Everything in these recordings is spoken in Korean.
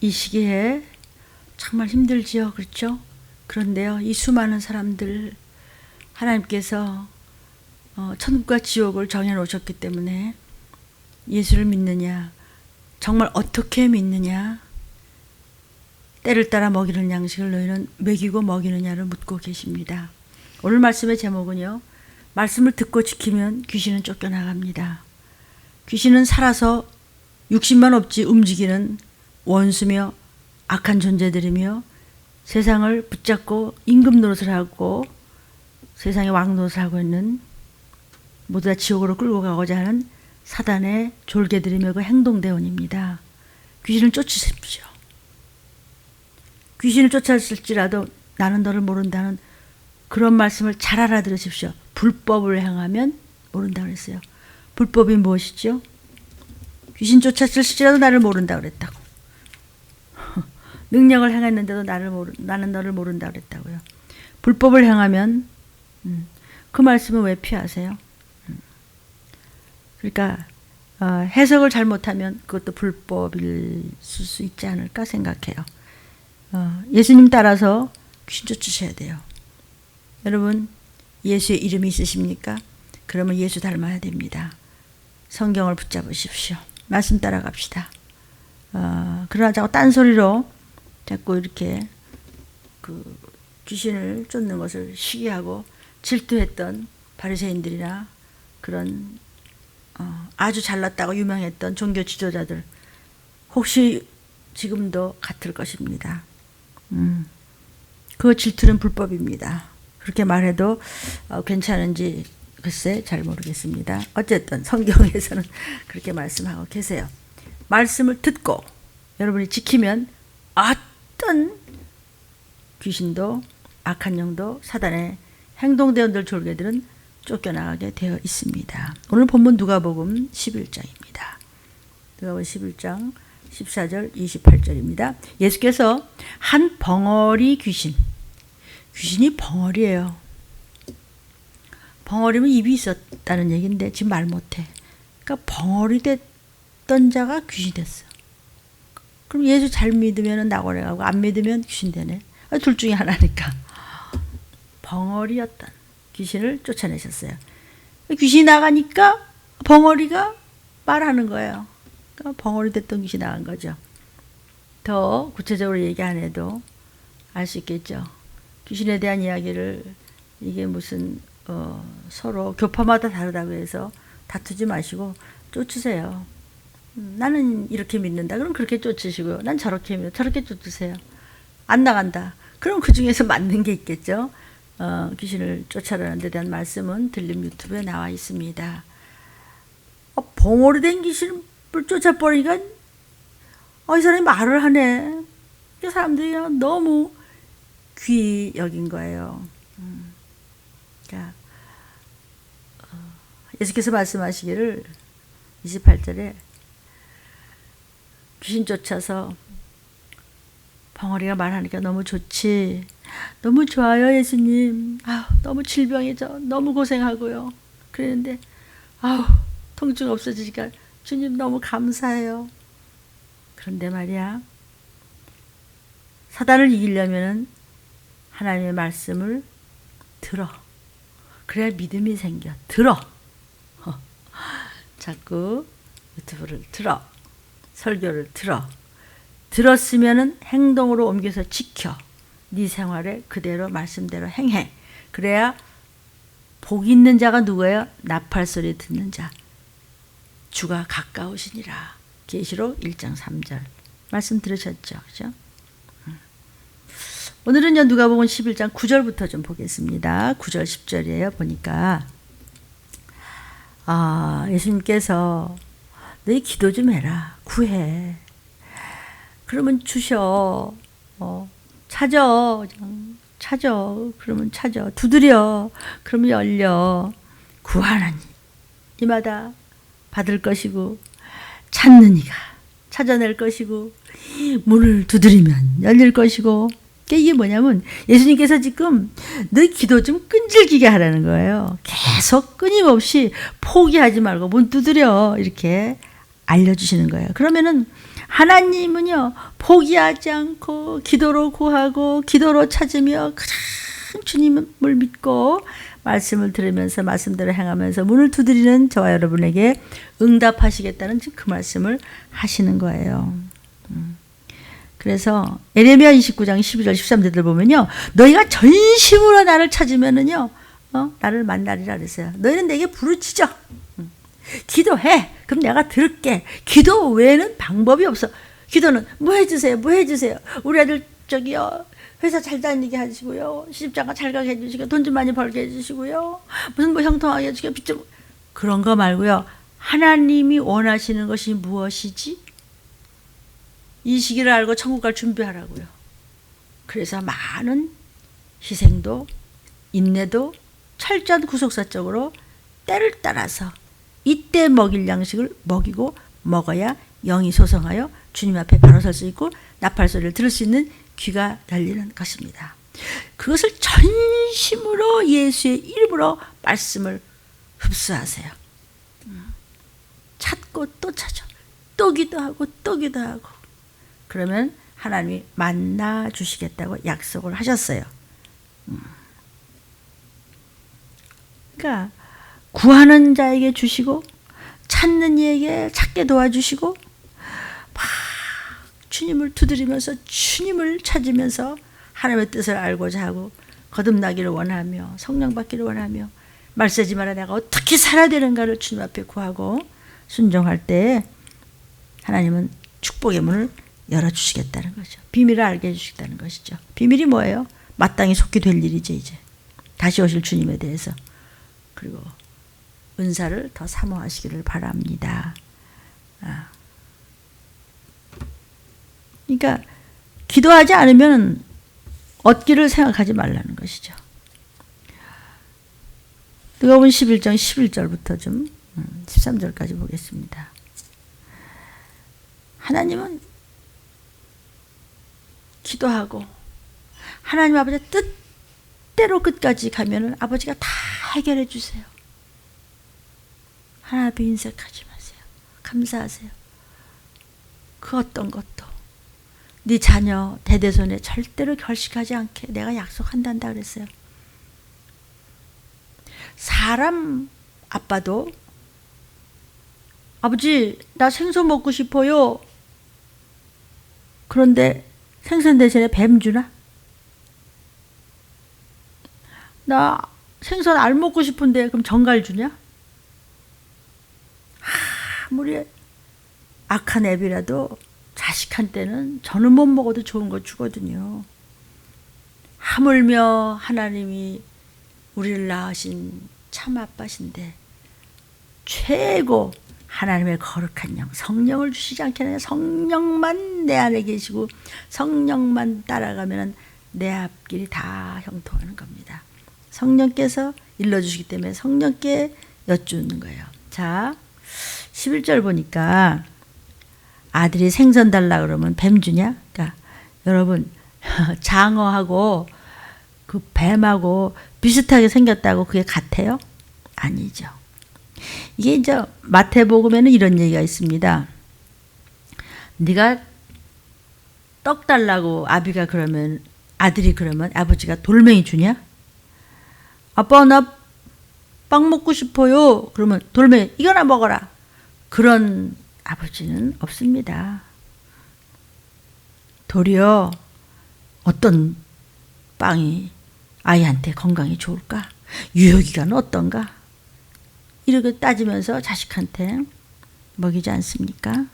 이 시기에 정말 힘들지요. 그렇죠? 그런데요, 이 수많은 사람들 하나님께서 천국과 지옥을 정해놓으셨기 때문에 예수를 믿느냐, 정말 어떻게 믿느냐, 때를 따라 먹이는 양식을 너희는 먹이고 먹이느냐를 묻고 계십니다. 오늘 말씀의 제목은요, 말씀을 듣고 지키면 귀신은 쫓겨나갑니다. 귀신은 살아서 육신만 없지 움직이는 원수며 악한 존재들이며 세상을 붙잡고 임금 노릇을 하고 세상의 왕 노릇을 하고 있는 모두 다 지옥으로 끌고 가고자 하는 사단의 졸개들이며 그 행동대원입니다. 귀신을 쫓으십시오. 귀신을 쫓았을지라도 나는 너를 모른다는 그런 말씀을 잘 알아들으십시오. 불법을 행하면 모른다 그랬어요. 불법이 무엇이죠? 귀신 쫓았을지라도 나를 모른다 그랬다고. 능력을 행했는데도 나는 너를 모른다 그랬다고요. 불법을 행하면 그 말씀은 왜 피하세요? 그러니까 해석을 잘못하면 그것도 불법일 수 있지 않을까 생각해요. 예수님 따라서 귀신 쫓으셔야 돼요. 여러분, 예수의 이름이 있으십니까? 그러면 예수 닮아야 됩니다. 성경을 붙잡으십시오. 말씀 따라갑시다. 그러나 자꾸 딴소리로 자꾸 이렇게 그 귀신을 쫓는 것을 시기하고 질투했던 바리새인들이나 그런 아주 잘났다고 유명했던 종교 지도자들 혹시 지금도 같을 것입니다. 그 질투는 불법입니다. 그렇게 말해도 괜찮은지 글쎄 잘 모르겠습니다. 어쨌든 성경에서는 그렇게 말씀하고 계세요. 말씀을 듣고 여러분이 지키면 어떤 귀신도 악한 영도 사단의 행동대원들 졸개들은 쫓겨나가게 되어 있습니다. 오늘 본문 누가복음 11장입니다. 누가복음 11장 14절 28절입니다. 예수께서 한 벙어리 귀신이 벙어리예요. 벙어리면 입이 있었다는 얘기인데 지금 말 못해. 그러니까 벙어리 됐던 자가 귀신이 됐어. 그럼 예수 잘 믿으면 낙원에 가고 안 믿으면 귀신 되네. 둘 중에 하나니까. 벙어리였던 귀신을 쫓아내셨어요. 귀신이 나가니까 벙어리가 말하는 거예요. 그러니까 벙어리 됐던 귀신이 나간 거죠. 더 구체적으로 얘기 안 해도 알 수 있겠죠. 귀신에 대한 이야기를 이게 무슨 서로 교파마다 다르다고 해서 다투지 마시고 쫓으세요. 나는 이렇게 믿는다. 그럼 그렇게 쫓으시고요. 난 저렇게 믿는다. 저렇게 쫓으세요. 안 나간다. 그럼 그 중에서 맞는 게 있겠죠. 귀신을 쫓아내는 데 대한 말씀은 들림 유튜브에 나와 있습니다. 봉오리 된 귀신을 쫓아버리니까 이 사람이 말을 하네. 사람들이 너무 귀히 여긴 거예요. 그러니까 예수께서 말씀하시기를 28절에 귀신 쫓아서 벙어리가 말하니까 너무 좋지. 너무 좋아요, 예수님. 너무 질병이죠. 너무 고생하고요. 그랬는데 통증 없어지니까 주님 너무 감사해요. 그런데 말이야, 사단을 이기려면 하나님의 말씀을 들어. 그래야 믿음이 생겨. 들어. 자꾸 유튜브를 들어. 설교를 들어. 들었으면은 행동으로 옮겨서 지켜. 네 생활에 그대로 말씀대로 행해. 그래야 복 있는 자가 누구예요? 나팔 소리 듣는 자. 주가 가까우시니라. 계시록 1장 3절. 말씀 들으셨죠? 그죠? 오늘은요, 누가복음 11장 9절부터 좀 보겠습니다. 9절 10절이에요. 보니까 예수님께서 너희 기도 좀 해라. 구해. 그러면 주셔. 찾아. 그러면 찾아. 두드려. 그러면 열려. 구하는 이마다 받을 것이고 찾는 이가 찾아낼 것이고 문을 두드리면 열릴 것이고. 이게 뭐냐면 예수님께서 지금 너희 기도 좀 끈질기게 하라는 거예요. 계속 끊임없이 포기하지 말고 문 두드려 이렇게 알려주시는 거예요. 그러면은 하나님은요, 포기하지 않고 기도로 구하고 기도로 찾으며 그냥 주님을 믿고 말씀을 들으면서 말씀대로 행하면서 문을 두드리는 저와 여러분에게 응답하시겠다는 지금 그 말씀을 하시는 거예요. 그래서 에레미야 29장 12절 13절들 보면요, 너희가 전심으로 나를 찾으면은요, 나를 만나리라 그랬어요. 너희는 내게 부르짖어. 기도해. 그럼 내가 들을게. 기도 외에는 방법이 없어. 기도는 뭐 해주세요, 뭐 해주세요. 우리 아들 저기요, 회사 잘 다니게 해주시고요, 시집장가 잘 가게 해주시고, 돈 좀 많이 벌게 해주시고요, 무슨 뭐 형통하게 해주시고, 빚 좀, 그런 거 말고요. 하나님이 원하시는 것이 무엇이지? 이 시기를 알고 천국 갈 준비하라고요. 그래서 많은 희생도 인내도 철저한 구속사적으로 때를 따라서 이때 먹일 양식을 먹이고 먹어야 영이 소성하여 주님 앞에 바로 설 수 있고 나팔 소리를 들을 수 있는 귀가 열리는 것입니다. 그것을 전심으로 예수의 이름으로 말씀을 흡수하세요. 찾고 또 찾아, 또 기도하고 또 기도하고, 그러면 하나님이 만나 주시겠다고 약속을 하셨어요. 그러니까 구하는 자에게 주시고 찾는 이에게 찾게 도와주시고 막 주님을 두드리면서 주님을 찾으면서 하나님의 뜻을 알고자 하고 거듭나기를 원하며 성령 받기를 원하며 말세지 마라 내가 어떻게 살아야 되는가를 주님 앞에 구하고 순종할 때 하나님은 축복의 문을 열어주시겠다는 거죠. 비밀을 알게 해주시겠다는 것이죠. 비밀이 뭐예요? 마땅히 속히 될 일이죠. 이제 다시 오실 주님에 대해서. 그리고 은사를 더 사모하시기를 바랍니다. 그러니까 기도하지 않으면 얻기를 생각하지 말라는 것이죠. 누가복음 11장 11절부터 좀 13절까지 보겠습니다. 하나님은 기도하고 하나님 아버지 뜻대로 끝까지 가면은 아버지가 다 해결해 주세요. 하나 앞에 인색하지 마세요. 감사하세요. 그 어떤 것도 네 자녀 대대손에 절대로 결식하지 않게 내가 약속한단다 그랬어요. 사람 아빠도 아버지 나 생선 먹고 싶어요. 그런데 생선 대신에 뱀 주나? 나 생선 알 먹고 싶은데 그럼 정갈 주냐? 아무리 악한 애비라도 자식한테는 저는 못 먹어도 좋은 거 주거든요. 하물며 하나님이 우리를 낳으신 참 아빠신데 최고 하나님의 거룩한 영 성령을 주시지 않겠느냐. 성령만 내 안에 계시고 성령만 따라가면 내 앞길이 다 형통하는 겁니다. 성령께서 일러주시기 때문에 성령께 여쭈는 거예요. 자, 11절 보니까 아들이 생선 달라 그러면 뱀 주냐? 그러니까 여러분 장어하고 그 뱀하고 비슷하게 생겼다고 그게 같아요? 아니죠. 이게 이제 마태복음에는 이런 얘기가 있습니다. 네가 떡 달라고 아비가 그러면 아들이 그러면 아버지가 돌멩이 주냐? 아빠 나 빵 먹고 싶어요. 그러면 돌멩이 이거나 먹어라. 그런 아버지는 없습니다. 도리어 어떤 빵이 아이한테 건강에 좋을까? 유효기간은 어떤가? 이렇게 따지면서 자식한테 먹이지 않습니까?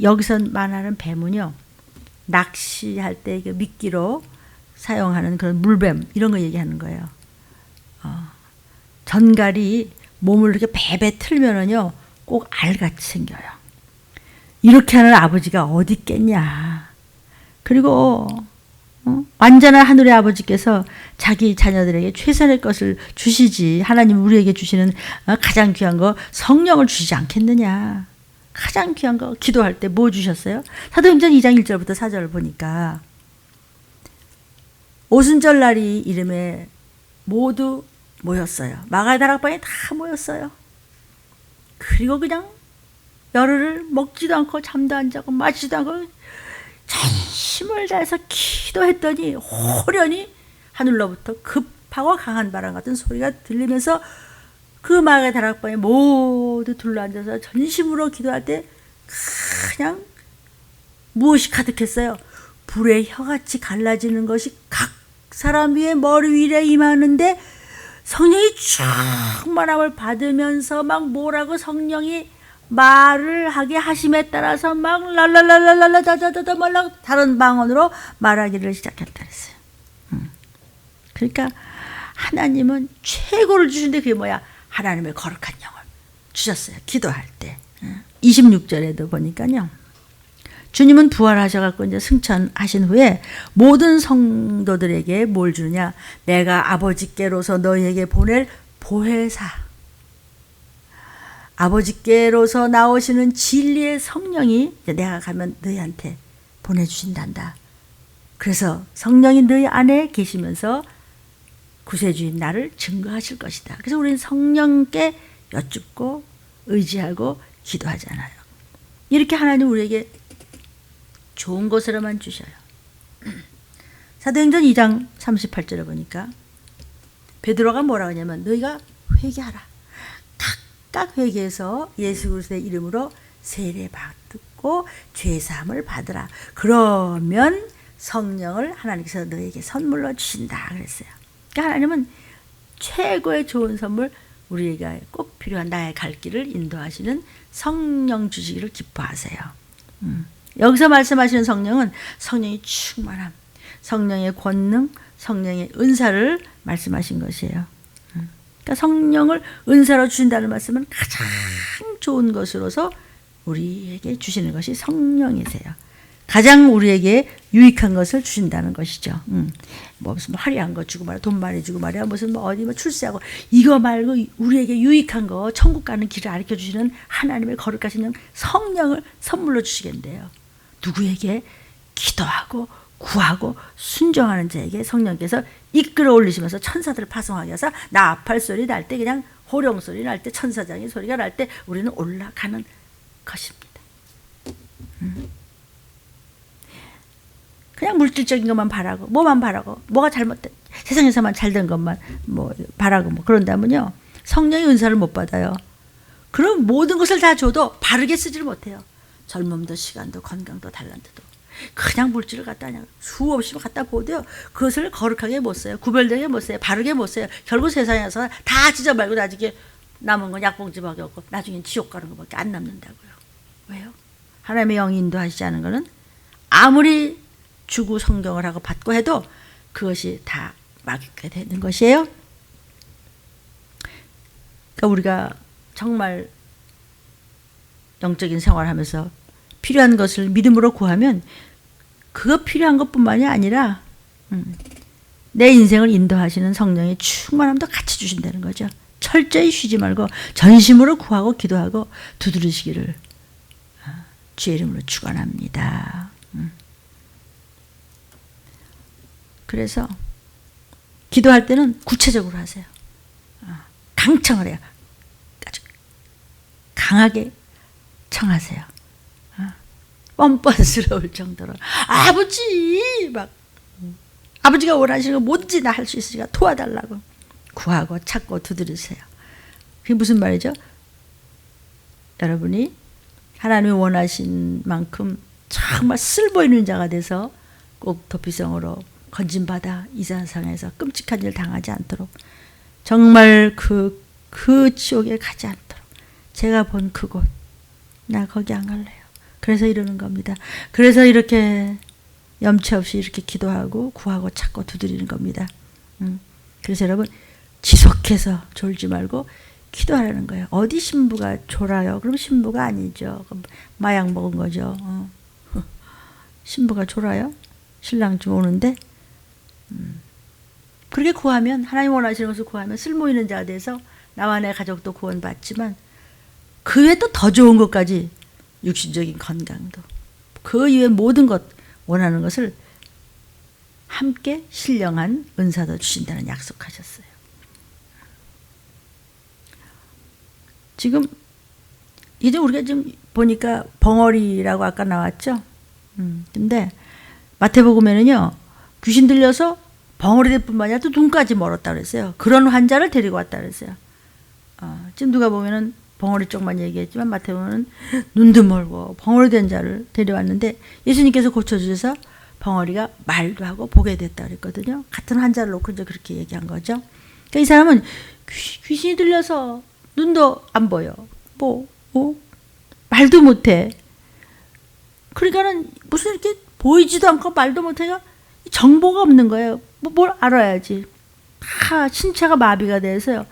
여기서 말하는 뱀은요, 낚시할 때 미끼로 사용하는 그런 물뱀 이런 거 얘기하는 거예요. 전갈이 몸을 이렇게 베베 틀면은요 꼭 알같이 생겨요. 이렇게 하는 아버지가 어디 있겠냐. 그리고 완전한 하늘의 아버지께서 자기 자녀들에게 최선의 것을 주시지. 하나님 우리에게 주시는 가장 귀한 거 성령을 주시지 않겠느냐. 가장 귀한 거 기도할 때 뭐 주셨어요? 사도행전 2장 1절부터 4절을 보니까 오순절 날이 이름에 모두 모였어요. 마가다락방에 다 모였어요. 그리고 그냥 열흘을 먹지도 않고 잠도 안 자고 마시지도 않고 전심을 다해서 기도했더니 호련히 하늘로부터 급하고 강한 바람 같은 소리가 들리면서 그 마을의 다락방에 모두 둘러앉아서 전심으로 기도할 때 그냥 무엇이 가득했어요. 불의 혀같이 갈라지는 것이 각 사람 위에 머리 위에 임하는데 성령이 충만함을 받으면서 막 뭐라고 성령이 말을 하게 하심에 따라서 막 랄랄랄랄랄라 다다다다 말라 다른 방언으로 말하기를 시작했다 그랬어요. 그러니까 하나님은 최고를 주신데 그게 뭐야? 하나님의 거룩한 영을 주셨어요. 기도할 때. 26절에도 보니까요. 주님은 부활하셔갖고 이제 승천하신 후에 모든 성도들에게 뭘 주느냐? 내가 아버지께로서 너희에게 보낼 보혜사. 아버지께로서 나오시는 진리의 성령이 내가 가면 너희한테 보내주신단다. 그래서 성령이 너희 안에 계시면서 구세주인 나를 증거하실 것이다. 그래서 우리는 성령께 여쭙고 의지하고 기도하잖아요. 이렇게 하나님 우리에게 좋은 것으로만 주셔요. 사도행전 2장 38절에 보니까 베드로가 뭐라고 하냐면 너희가 회개하라. 각각 회개해서 예수 그리스도의 이름으로 세례 받고 죄사함을 받으라. 그러면 성령을 하나님께서 너희에게 선물로 주신다 그랬어요. 그러니까 하나님은 최고의 좋은 선물 우리에게 꼭 필요한 나의 갈 길을 인도하시는 성령 주시기를 기뻐하세요. 여기서 말씀하시는 성령은 성령의 충만함, 성령의 권능, 성령의 은사를 말씀하신 것이에요. 그러니까 성령을 은사로 주신다는 말씀은 가장 좋은 것으로서 우리에게 주시는 것이 성령이세요. 가장 우리에게 유익한 것을 주신다는 것이죠. 뭐 무슨 화려한 거 주고 말이야, 돈 많이 주고 말이야, 무슨 뭐 어디 뭐 출세하고 이거 말고 우리에게 유익한 거 천국 가는 길을 가르쳐 주시는 하나님의 거룩하신 성령을 선물로 주시겠는데요. 누구에게? 기도하고 구하고 순종하는 자에게 성령께서 이끌어 올리시면서 천사들을 파송하게 해서 나팔 소리 날 때 그냥 호령 소리 날 때 천사장의 소리가 날 때 우리는 올라가는 것입니다. 그냥 물질적인 것만 바라고 뭐만 바라고 뭐가 잘못된 세상에서만 잘된 것만 뭐 바라고 뭐 그런다면요 성령의 은사를 못 받아요. 그럼 모든 것을 다 줘도 바르게 쓰지를 못해요. 젊음도 시간도 건강도 달란트도 그냥 물질을 갖다 그냥 수없이 갖다 보도요 그것을 거룩하게 못 써요. 구별되게 못 써요. 바르게 못 써요. 결국 세상에서 다 찢어말고 나중에 남은 건 약봉지밖에 없고 나중엔 지옥 가는 것밖에 안 남는다고요. 왜요? 하나님의 영이 인도하시지 않은 것은 아무리 주고 성경을 하고 받고 해도 그것이 다 막게 되는 것이에요. 그러니까 우리가 정말 영적인 생활을 하면서 필요한 것을 믿음으로 구하면 그거 필요한 것뿐만이 아니라 내 인생을 인도하시는 성령의 충만함도 같이 주신다는 거죠. 철저히 쉬지 말고 전심으로 구하고 기도하고 두드리시기를 주의 이름으로 축원합니다. 그래서 기도할 때는 구체적으로 하세요. 강청을 해요. 아주 강하게 청하세요. 뻔뻔스러울 정도로 아버지 막 아버지가 원하시는 거 뭐든지 나 할 수 있으니까 도와달라고 구하고 찾고 두드리세요. 그게 무슨 말이죠? 여러분이 하나님이 원하신 만큼 정말 쓸모있는 자가 돼서 꼭 도피성으로 건진받아 이 세상에서 끔찍한 일 당하지 않도록 정말 그 지옥에 가지 않도록 제가 본 그곳 나 거기 안 갈래요. 그래서 이러는 겁니다. 그래서 이렇게 염치 없이 이렇게 기도하고 구하고 찾고 두드리는 겁니다. 그래서 여러분 지속해서 졸지 말고 기도하라는 거예요. 어디 신부가 졸아요? 그럼 신부가 아니죠. 그럼 마약 먹은 거죠. 신부가 졸아요? 신랑 좀 오는데 그렇게 구하면 하나님 원하시는 것을 구하면 쓸모있는 자가 돼서 나와 내 가족도 구원받지만 그 외에 또 더 좋은 것까지 육신적인 건강도 그 이외의 모든 것 원하는 것을 함께 신령한 은사도 주신다는 약속하셨어요. 지금 이제 우리가 지금 보니까 벙어리라고 아까 나왔죠. 근데 마태복음에는요, 귀신 들려서 벙어리 될 뿐만 아니라 또 눈까지 멀었다 그랬어요. 그런 환자를 데리고 왔다 그랬어요. 지금 누가 보면은 벙어리 쪽만 얘기했지만 마태복음은 눈도 멀고 벙어리 된 자를 데려왔는데 예수님께서 고쳐주셔서 벙어리가 말도 하고 보게 됐다 그랬거든요. 같은 환자를 놓고 이제 그렇게 얘기한 거죠. 그러니까 이 사람은 귀신이 들려서 눈도 안 보여. 말도 못해. 그러니까는 무슨 이렇게 보이지도 않고 말도 못해가 정보가 없는 거예요. 뭘 알아야지. 다 신체가 마비가 돼서요.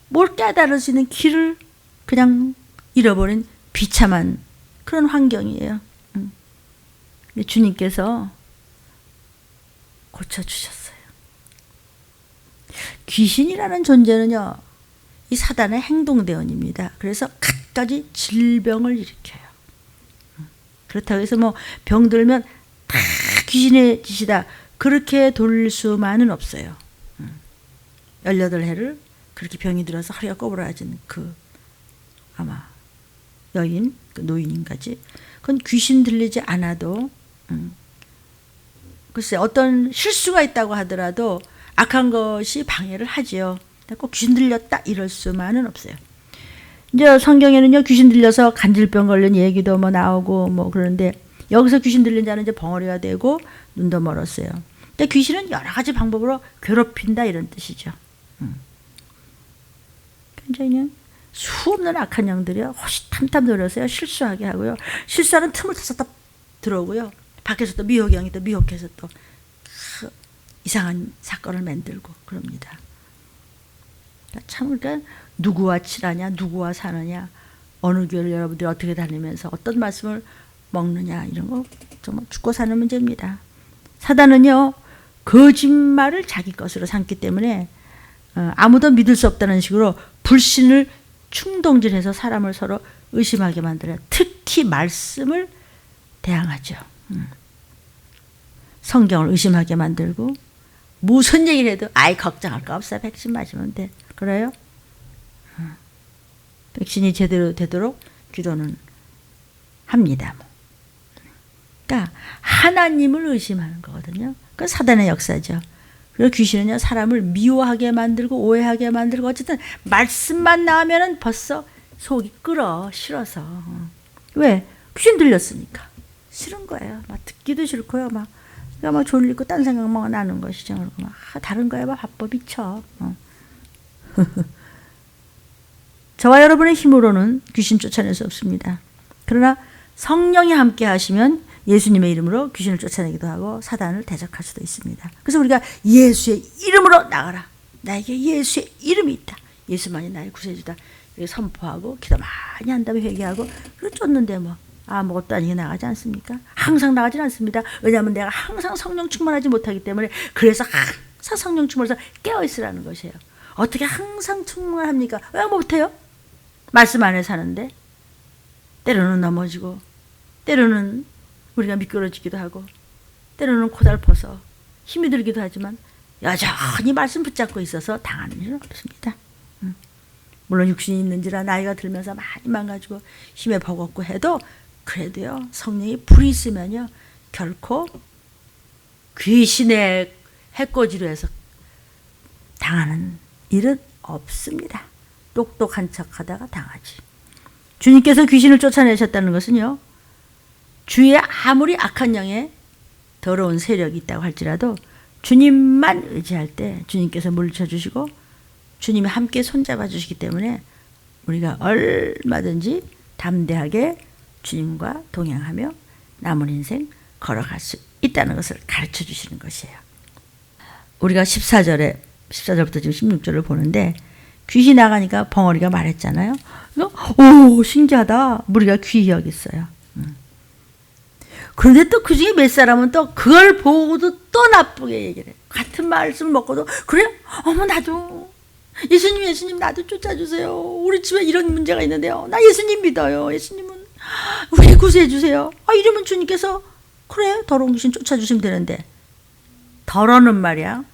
뭘 깨달을 수 있는 길을 그냥 잃어버린 비참한 그런 환경이에요. 주님께서 고쳐주셨어요. 귀신이라는 존재는요, 이 사단의 행동대원입니다. 그래서 갖가지 질병을 일으켜요. 그렇다고 해서 뭐 병들면 다 귀신의 짓이다, 그렇게 돌릴 수만은 없어요. 18해를 그렇게 병이 들어서 허리가 꼬부라진 그 아마 여인, 그 노인인가지, 그건 귀신 들리지 않아도 글쎄 어떤 실수가 있다고 하더라도 악한 것이 방해를 하지요. 꼭 귀신 들렸다 이럴 수만은 없어요. 이제 성경에는요, 귀신 들려서 간질병 걸린 얘기도 뭐 나오고 뭐 그러는데, 여기서 귀신 들린 자는 이제 벙어리가 되고 눈도 멀었어요. 근데 귀신은 여러 가지 방법으로 괴롭힌다 이런 뜻이죠. 굉장히 수없는 악한 영들이요, 호시탐탐 노려서요 실수하게 하고요, 실수하는 틈을 타서 또 들어오고요, 밖에서 또 미혹영이 또 미혹해서 또 이상한 사건을 만들고 그럽니다. 참, 그러니까 누구와 친하냐, 누구와 사느냐, 어느 교회를 여러분들이 어떻게 다니면서 어떤 말씀을 먹느냐, 이런 거 정말 죽고 사는 문제입니다. 사단은요, 거짓말을 자기 것으로 삼기 때문에 아무도 믿을 수 없다는 식으로 불신을 충동질해서 사람을 서로 의심하게 만들어요. 특히 말씀을 대항하죠. 성경을 의심하게 만들고, 무슨 얘기를 해도 아이 걱정할 거 없어, 백신 맞으면 돼. 그래요? 백신이 제대로 되도록 기도는 합니다. 그러니까 하나님을 의심하는 거거든요. 그 사단의 역사죠. 그리고 귀신은요, 사람을 미워하게 만들고 오해하게 만들고, 어쨌든 말씀만 나오면은 벌써 속이 끓어, 싫어서. 왜? 귀신 들렸으니까 싫은 거예요. 막 듣기도 싫고요, 막 졸리고 딴 생각만 나는 것이죠. 그리고 막 다른 거에 막 바빠 미쳐. 저와 여러분의 힘으로는 귀신 쫓아낼 수 없습니다. 그러나 성령이 함께 하시면 예수님의 이름으로 귀신을 쫓아내기도 하고 사단을 대적할 수도 있습니다. 그래서 우리가 예수의 이름으로 나가라. 나에게 예수의 이름이 있다. 예수만이 나의 구세주다. 이렇게 선포하고 기도 많이 한 다음에 회개하고, 그리고 쫓는데 뭐 아무것도 아니게 나가지 않습니까? 항상 나가지 않습니다. 왜냐하면 내가 항상 성령 충만하지 못하기 때문에, 그래서 항상 성령 충만해서 깨어있으라는 것이에요. 어떻게 항상 충만합니까? 왜 못해요? 말씀 안에 사는데 때로는 넘어지고, 때로는 우리가 미끄러지기도 하고, 때로는 고달퍼서 힘이 들기도 하지만 여전히 말씀 붙잡고 있어서 당하는 일은 없습니다. 물론 육신이 있는지라 나이가 들면서 많이 망가지고 힘에 버겁고 해도, 그래도요, 성령이 불이 있으면요, 결코 귀신의 해코지로 해서 당하는 일은 없습니다. 똑똑한 척하다가 당하지. 주님께서 귀신을 쫓아내셨다는 것은요, 주위에 아무리 악한 영의 더러운 세력이 있다고 할지라도 주님만 의지할 때 주님께서 물리쳐주시고 주님이 함께 손잡아 주시기 때문에 우리가 얼마든지 담대하게 주님과 동행하며 남은 인생 걸어갈 수 있다는 것을 가르쳐 주시는 것이에요. 우리가 14절부터 지금 16절을 보는데, 귀신 나가니까 벙어리가 말했잖아요. 오, 신기하다. 우리가 귀히 여겼어요. 그런데 또 그 중에 몇 사람은 또 그걸 보고도 또 나쁘게 얘기를 해요. 같은 말씀을 먹고도, 그래? 어머, 나도 예수님 나도 쫓아주세요. 우리 집에 이런 문제가 있는데요. 나 예수님 믿어요. 예수님은 우리 구세해 주세요. 이러면 주님께서 그래, 더러운 귀신 쫓아주시면 되는데, 더러는 말이야,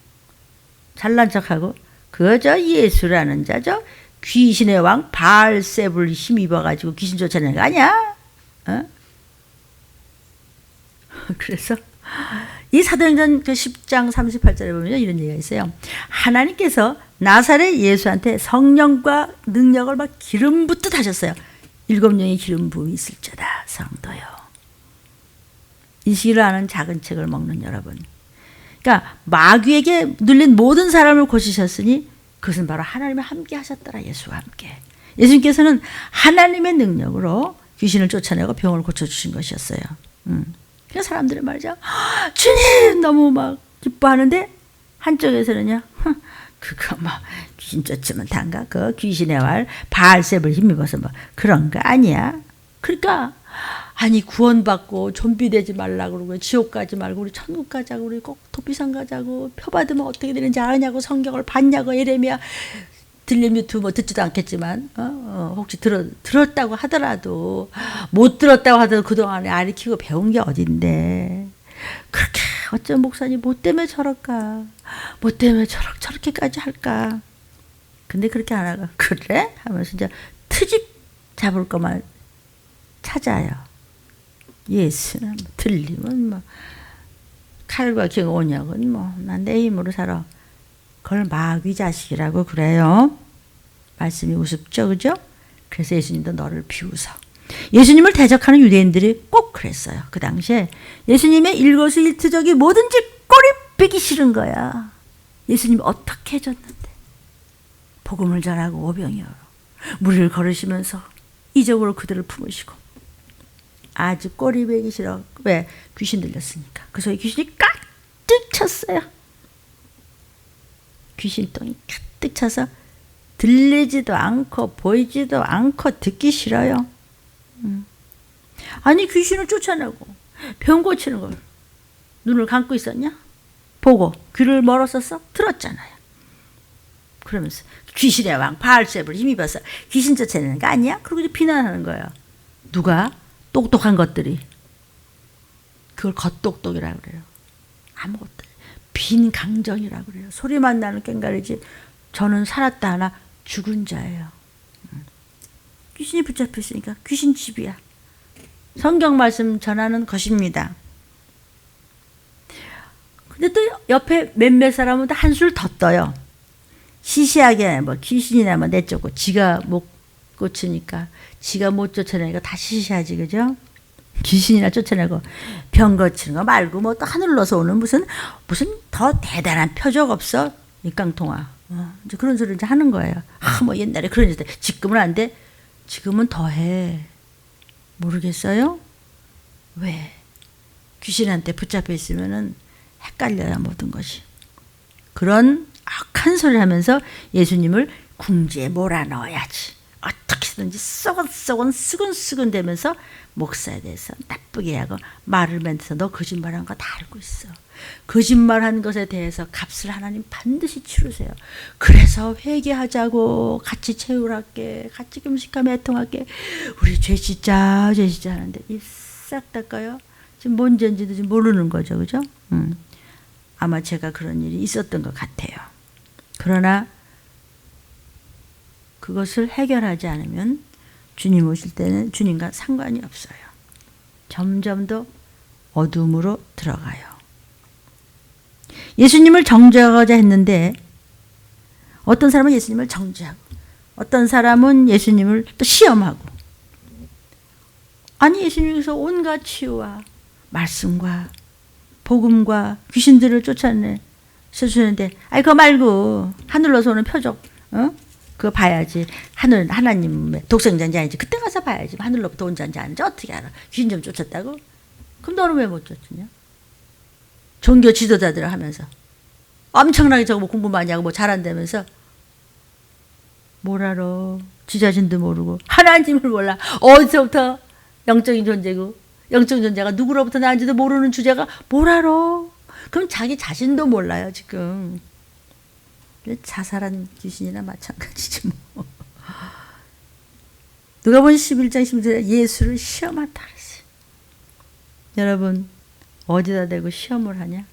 잘난 척하고 그저 예수라는 자죠, 귀신의 왕 바알세불 힘입어가지고 귀신 쫓아내는 거 아니야? 어? 그래서 이 사도행전 그 10장 38절에 보면 이런 얘기가 있어요. 하나님께서 나사렛 예수한테 성령과 능력을 막 기름 붓듯 하셨어요. 7명의 기름 부음이 있을지어다 성도요. 이 시기를 아는 작은 책을 먹는 여러분. 그러니까 마귀에게 눌린 모든 사람을 고치셨으니 그것은 바로 하나님이 함께 하셨더라. 예수와 함께. 예수님께서는 하나님의 능력으로 귀신을 쫓아내고 병을 고쳐주신 것이었어요. 그래서 사람들은 말이죠. 주님 너무 막 기뻐하는데 한쪽에서는요. 그거 뭐 귀신 쫓으면 단가? 그 귀신의 왈 바알세불 힘입어서 뭐 그런 거 아니야. 그러니까 아니 구원받고 좀비 되지 말라고 그러고 지옥 가지 말고 우리 천국 가자고 우리 꼭 도피산 가자고 표 받으면 어떻게 되는지 아냐고 성경을 봤냐고 예레미야 들림 유튜브 뭐 듣지도 않겠지만 혹시 들었다고 하더라도 못 들었다고 하더라도 그동안에 아리키고 배운 게 어딘데 그렇게 어쩜 목사님 뭐 때문에 저럴까 뭐 때문에 저렇게까지 할까 근데 그렇게 안 하고 그래? 하면서 이제 트집 잡을 것만 찾아요. 예수는 뭐 들리면 뭐 칼과 경온약은 뭐 난 내 힘으로 살아. 그걸 마귀 자식이라고 그래요. 말씀이 우습죠, 그죠? 그래서 예수님도 너를 비웃어. 예수님을 대적하는 유대인들이 꼭 그랬어요. 그 당시에 예수님의 일거수일투족이 뭐든지 꼬리 빼기 싫은 거야. 예수님 어떻게 해줬는데? 복음을 전하고 오병이어로 무리를 걸으시면서 이적으로 그들을 품으시고 아주 꼬리 베기 싫어. 왜? 귀신 들렸으니까. 그래서 귀신이 가득 찼어요. 귀신똥이 가득 차서 들리지도 않고 보이지도 않고 듣기 싫어요. 아니 귀신을 쫓아내고 병 고치는 걸 눈을 감고 있었냐? 보고 귀를 멀었었어? 들었잖아요. 그러면서 귀신의 왕 바알세불 힘입어서 귀신 쫓아내는 거 아니야? 그러고 이제 비난하는 거예요. 누가? 똑똑한 것들이. 그걸 겉똑똑이라고 그래요. 아무것도 빈 강정이라고 그래요. 소리만 나는 꽹가리지 저는 살았다 하나 죽은 자예요. 귀신이 붙잡혔으니까 귀신 집이야. 성경 말씀 전하는 것입니다. 근데 또 옆에 몇몇 사람은 한술 더 떠요. 시시하게 뭐 귀신이나 뭐 내쫓고 지가 못 고치니까 지가 못 쫓아내니까 다 시시하지 그죠? 귀신이나 쫓아내고 병 고치는 거 말고 뭐 또 하늘로서 오는 무슨 더 대단한 표적 없어? 일깡통화. 이제 그런 소리를 이제 하는 거예요. 뭐 옛날에 그런 일 때 지금은 안 돼. 지금은 더 해. 모르겠어요? 왜? 귀신한테 붙잡혀 있으면은 헷갈려요 모든 것이. 그런 악한 소리를 하면서 예수님을 궁지에 몰아넣어야지. 어떻게든지 썩은 쓰근쓰근 되면서 목사에 대해서 나쁘게 하고 말을 맺어서 너 거짓말한 거 다 알고 있어. 거짓말한 것에 대해서 값을 하나님 반드시 치르세요. 그래서 회개하자고 같이 채우랄게 같이 금식하며 애통할게 우리 죄 짓자 하는데 이 싹 닦아요. 지금 뭔 죄인지도 지금 모르는 거죠. 그죠? 아마 제가 그런 일이 있었던 것 같아요. 그러나 그것을 해결하지 않으면 주님 오실 때는 주님과 상관이 없어요. 점점 더 어둠으로 들어가요. 예수님을 정죄하고자 했는데 어떤 사람은 예수님을 정죄하고 어떤 사람은 예수님을 또 시험하고 아니 예수님께서 온갖 치유와 말씀과 복음과 귀신들을 쫓아내셨는데 아니 그거 말고 하늘로서 오는 표적 그거 봐야지. 하나님의 독생자인지 아닌지 그때 가서 봐야지. 하늘로부터 온 자인지 아닌지 어떻게 알아. 귀신 좀 쫓았다고? 그럼 너는 왜 못 쫓았냐? 종교 지도자들을 하면서 엄청나게 저거 뭐 공부 많이 하고 뭐 잘한다면서 뭘 알아. 지 자신도 모르고 하나님을 몰라. 어디서부터 영적인 존재고 영적인 존재가 누구로부터 나는지도 모르는 주제가 뭘 알아. 그럼 자기 자신도 몰라요 지금. 자살한 귀신이나 마찬가지지 뭐. 누가복음 11장 11절에 예수를 시험하다 그랬어요. 여러분 어디다 대고 시험을 하냐?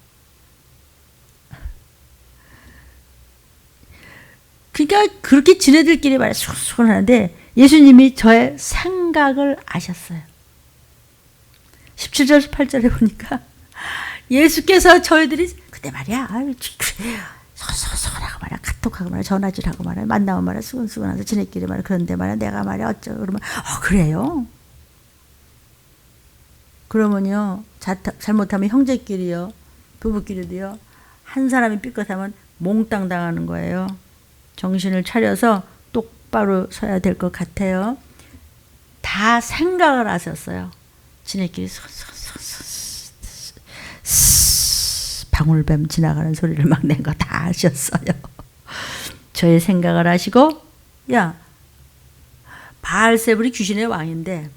그러니까 그렇게 지네들끼리 말해 수근수근 하는데 예수님이 저의 생각을 아셨어요. 17절 18절에 보니까 예수께서 저희들이 그때 말이야 서서하고 말이야 카톡하고 말이야 전화질하고 말이야 만나면 말이야 수근수근하면서 지네끼리 말이야 그런데 말이야 내가 말이야 어쩌고 그러면 그래요? 그러면요 잘못하면 형제끼리요 부부끼리도요 한 사람이 삐끗하면 몽땅 당하는 거예요. 정신을 차려서 똑바로 서야 될 것 같아요. 다 생각을 하셨어요. 지네끼리 방울뱀 지나가는 소리를 막 낸 거 다 하셨어요. 저의 생각을 하시고 야 바알세불이 귀신의 왕인데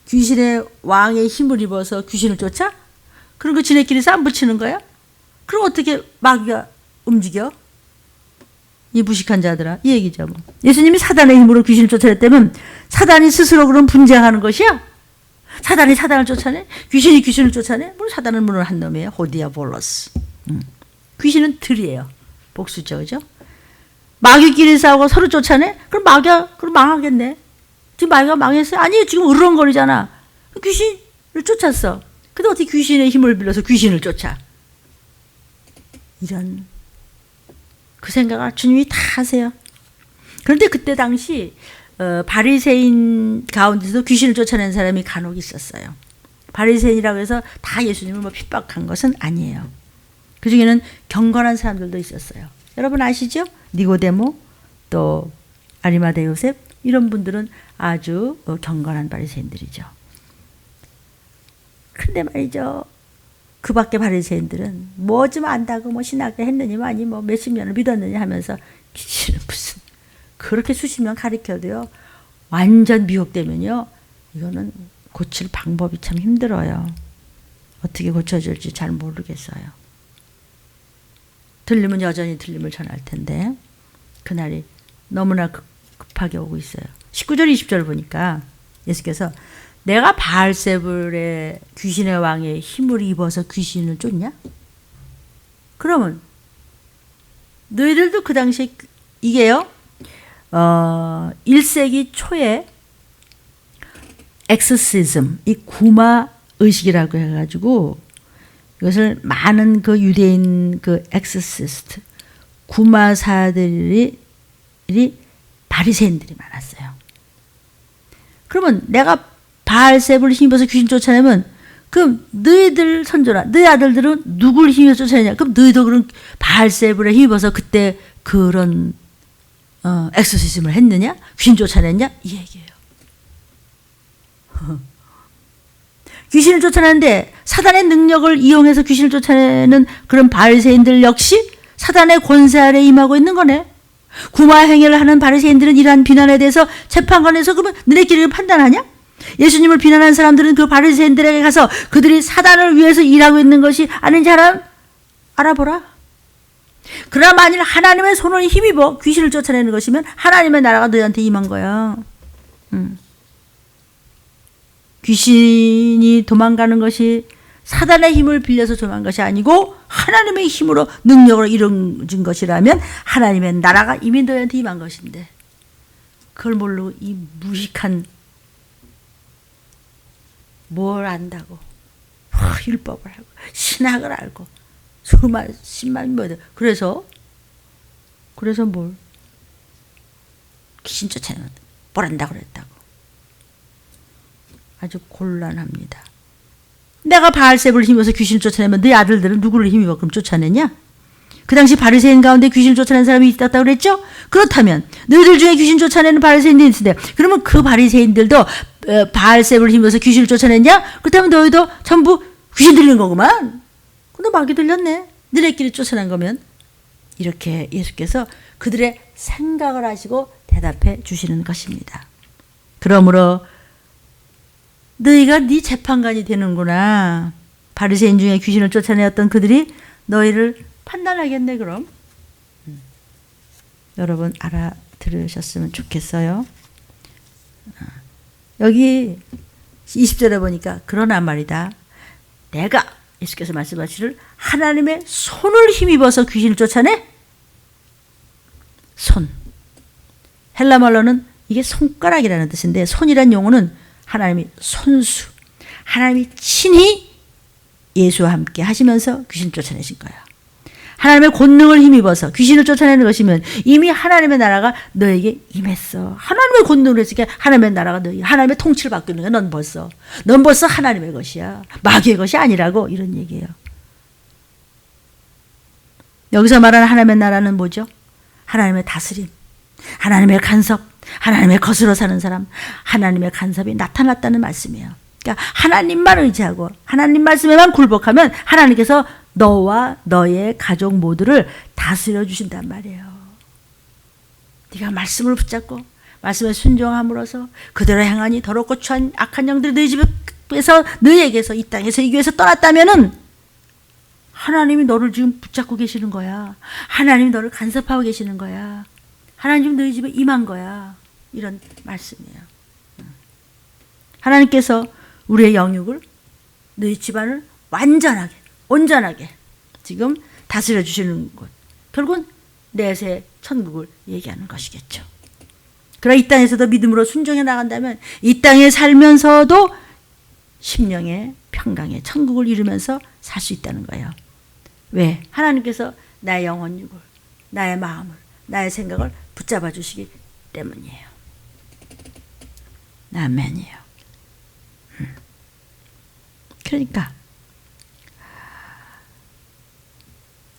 귀신의 왕의 힘을 입어서 귀신을 쫓아? 그럼 그 지네끼리 쌈 붙이는 거야? 그럼 어떻게 마귀가 움직여? 이 무식한 자들아 이 얘기죠. 뭐. 예수님이 사단의 힘으로 귀신을 쫓아냈다면 사단이 스스로 그럼 분쟁하는 것이야? 사단이 사단을 쫓아내? 귀신이 귀신을 쫓아내? 물론 사단은 물론 한 놈이에요. 호디아볼로스. 귀신은 들이에요. 복수죠. 그죠? 마귀끼리 싸우고 서로 쫓아내? 그럼 마귀가 그럼 망하겠네. 지금 마귀가 망했어요? 아니 지금 으르렁거리잖아. 귀신을 쫓았어. 근데 어떻게 귀신의 힘을 빌려서 귀신을 쫓아? 이런 그 생각을 주님이 다 하세요. 그런데 그때 당시 바리새인 가운데서 귀신을 쫓아낸 사람이 간혹 있었어요. 바리새인이라고 해서 다 예수님을 뭐 핍박한 것은 아니에요. 그 중에는 경건한 사람들도 있었어요. 여러분 아시죠? 니고데모 또 아리마대 요셉 이런 분들은 아주 경건한 바리새인들이죠. 근데 말이죠. 그 밖에 바리새인들은 뭐 좀 안다고 뭐 신학을 했느니 아니 뭐 몇십 년을 믿었느니 하면서 귀신은 무슨 그렇게 수십 년 가르쳐도요. 완전 미혹되면요. 이거는 고칠 방법이 참 힘들어요. 어떻게 고쳐줄지 잘 모르겠어요. 들리면 여전히 들림을 전할 텐데 그날이 너무나 급하게 오고 있어요. 19절 20절 보니까 예수께서 내가 바알세불의 귀신의 왕의 힘을 입어서 귀신을 쫓냐? 그러면 너희들도 그 당시에 이게요. 1세기 초에 엑소시즘, 이 구마 의식이라고 해가지고 이것을 많은 그 유대인 그 엑소시스트, 구마사들이 바리새인들이 많았어요. 그러면 내가 바알세불을 힘입어서 귀신 쫓아내면 그럼 너희들 선조나 너희 아들들은 누굴 힘입어서 쫓아내냐? 그럼 너희도 그런 바알세불에 힘입어서 그때 그런 엑소시즘을 했느냐? 귀신 쫓아냈냐? 이 얘기예요. 귀신을 쫓아내는데 사단의 능력을 이용해서 귀신을 쫓아내는 그런 바리새인들 역시 사단의 권세 아래 임하고 있는 거네. 구마 행위를 하는 바리새인들은 이러한 비난에 대해서 재판관에서 그러면 너네끼리 판단하냐? 예수님을 비난한 사람들은 그 바리새인들에게 가서 그들이 사단을 위해서 일하고 있는 것이 아닌지 알아보라. 그러나 만일 하나님의 손을 힘입어 귀신을 쫓아내는 것이면 하나님의 나라가 너희한테 임한 거야. 귀신이 도망가는 것이 사단의 힘을 빌려서 도망간 것이 아니고 하나님의 힘으로 능력으로 이루어진 것이라면 하나님의 나라가 이미 너희한테 임한 것인데 그걸 모르고 이 무식한 뭘 안다고 율법을 알고 신학을 알고 수만 십만 뭐 그래서 뭘 귀신 쫓아내면 뭘 안다고 그랬다고 아주 곤란합니다. 내가 바알세불을 힘입어서 귀신을 쫓아내면 너희 아들들은 누구를 힘입어 그럼 쫓아내냐? 그 당시 바리새인 가운데 귀신을 쫓아낸 사람이 있었다고 그랬죠? 그렇다면 너희들 중에 귀신 쫓아내는 바리새인들이 있는데 그러면 그 바리새인들도 바알세불을 힘입어서 귀신을 쫓아냈냐? 그렇다면 너희도 전부 귀신 들리는 거구만. 근데 마귀 들렸네. 너네끼리 쫓아낸 거면. 이렇게 예수께서 그들의 생각을 하시고 대답해 주시는 것입니다. 그러므로 너희가 네 재판관이 되는구나. 바리새인 중에 귀신을 쫓아내었던 그들이 너희를 판단하겠네 그럼. 여러분 알아들으셨으면 좋겠어요. 여기 20절에 보니까 그러나 말이다. 내가 예수께서 말씀하시기를 하나님의 손을 힘입어서 귀신을 쫓아내? 손. 헬라 말로는 이게 손가락이라는 뜻인데 손이란 용어는 하나님이 손수, 하나님이 친히 예수와 함께 하시면서 귀신 쫓아내신 거예요. 하나님의 권능을 힘입어서 귀신을 쫓아내는 것이면 이미 하나님의 나라가 너에게 임했어. 하나님의 권능을 했으니까 하나님의 나라가 너에게 하나님의 통치를 받고 있는 거야. 넌 벌써 하나님의 것이야. 마귀의 것이 아니라고 이런 얘기예요. 여기서 말하는 하나님의 나라는 뭐죠? 하나님의 다스림, 하나님의 간섭, 하나님의 것으로 사는 사람, 하나님의 간섭이 나타났다는 말씀이에요. 그러니까 하나님만 의지하고 하나님 말씀에만 굴복하면 하나님께서 너와 너의 가족 모두를 다스려 주신단 말이에요. 네가 말씀을 붙잡고 말씀에 순종함으로써 그대로 행하니 더럽고 추한 악한 영들이 너희 집에서 너희에게서 이 땅에서 이 교회에서 떠났다면은 하나님이 너를 지금 붙잡고 계시는 거야. 하나님이 너를 간섭하고 계시는 거야. 하나님 너희 집에 임한 거야. 이런 말씀이에요. 하나님께서 우리의 영육을 너희 집안을 완전하게 온전하게 지금 다스려 주시는 것. 결국은 내세 천국을 얘기하는 것이겠죠. 그러나 이 땅에서도 믿음으로 순종해 나간다면 이 땅에 살면서도 심령의 평강의 천국을 이루면서 살 수 있다는 거예요. 왜? 하나님께서 나의 영혼육을, 나의 마음을, 나의 생각을 붙잡아 주시기 때문이에요. 아멘이에요. 그러니까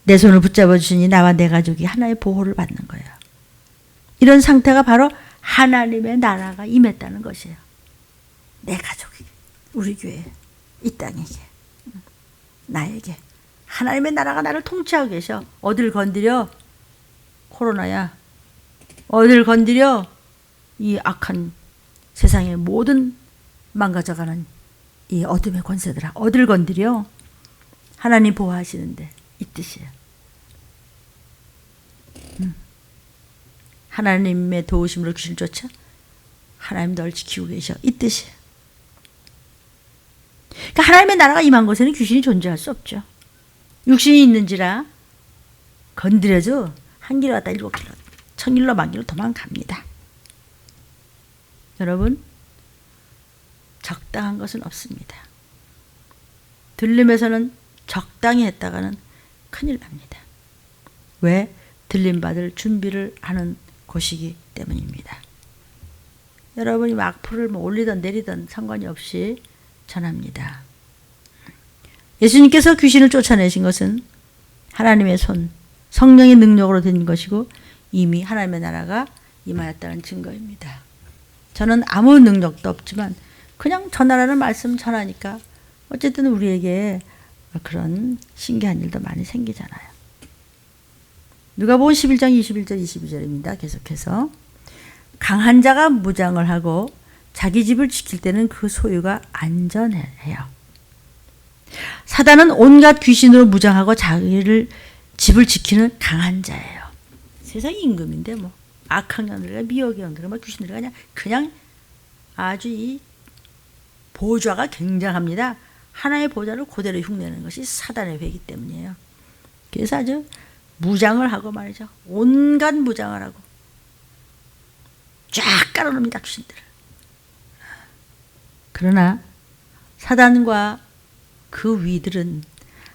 내 손을 붙잡아 주시니 나와 내 가족이 하나의 보호를 받는 거예요. 이런 상태가 바로 하나님의 나라가 임했다는 것이에요. 내 가족에게, 우리 교회, 이 땅에게, 나에게 하나님의 나라가 나를 통치하고 계셔. 어딜 건드려? 코로나야. 어딜 건드려? 이 악한 세상의 모든 망가져가는 이 어둠의 권세들아. 어딜 건드려? 하나님 보호하시는데 이 뜻이에요. 하나님의 도우심으로 귀신을 쫓아 하나님 널 지키고 계셔. 이 뜻이에요. 그러니까 하나님의 나라가 임한 곳에는 귀신이 존재할 수 없죠. 육신이 있는지라 건드려도 한 길로 갔다 7길로, 1000길로 만길로 도망갑니다. 여러분, 적당한 것은 없습니다. 들림에서는 적당히 했다가는 큰일 납니다. 왜? 들림받을 준비를 하는 곳이기 때문입니다. 여러분이 악플을 올리든 내리든 상관이 없이 전합니다. 예수님께서 귀신을 쫓아내신 것은 하나님의 손, 성령의 능력으로 된 것이고 이미 하나님의 나라가 임하였다는 증거입니다. 저는 아무 능력도 없지만 그냥 전하라는 말씀 전하니까 어쨌든 우리에게 그런 신기한 일도 많이 생기잖아요. 누가복음 11장 21절 22절입니다. 계속해서 강한 자가 무장을 하고 자기 집을 지킬 때는 그 소유가 안전해요. 사단은 온갖 귀신으로 무장하고 자기를 집을 지키는 강한 자예요. 세상 임금인데 뭐 악한 영들과 미혹의 영들과 뭐 귀신들과 그냥 아주 이 보좌가 굉장합니다. 하나의 보좌를 그대로 흉내내는 것이 사단의 회기 때문이에요. 그래서 아주 무장을 하고 말이죠. 온갖 무장을 하고 쫙 깔아놓습니다. 귀신들을. 그러나 사단과 그 위들은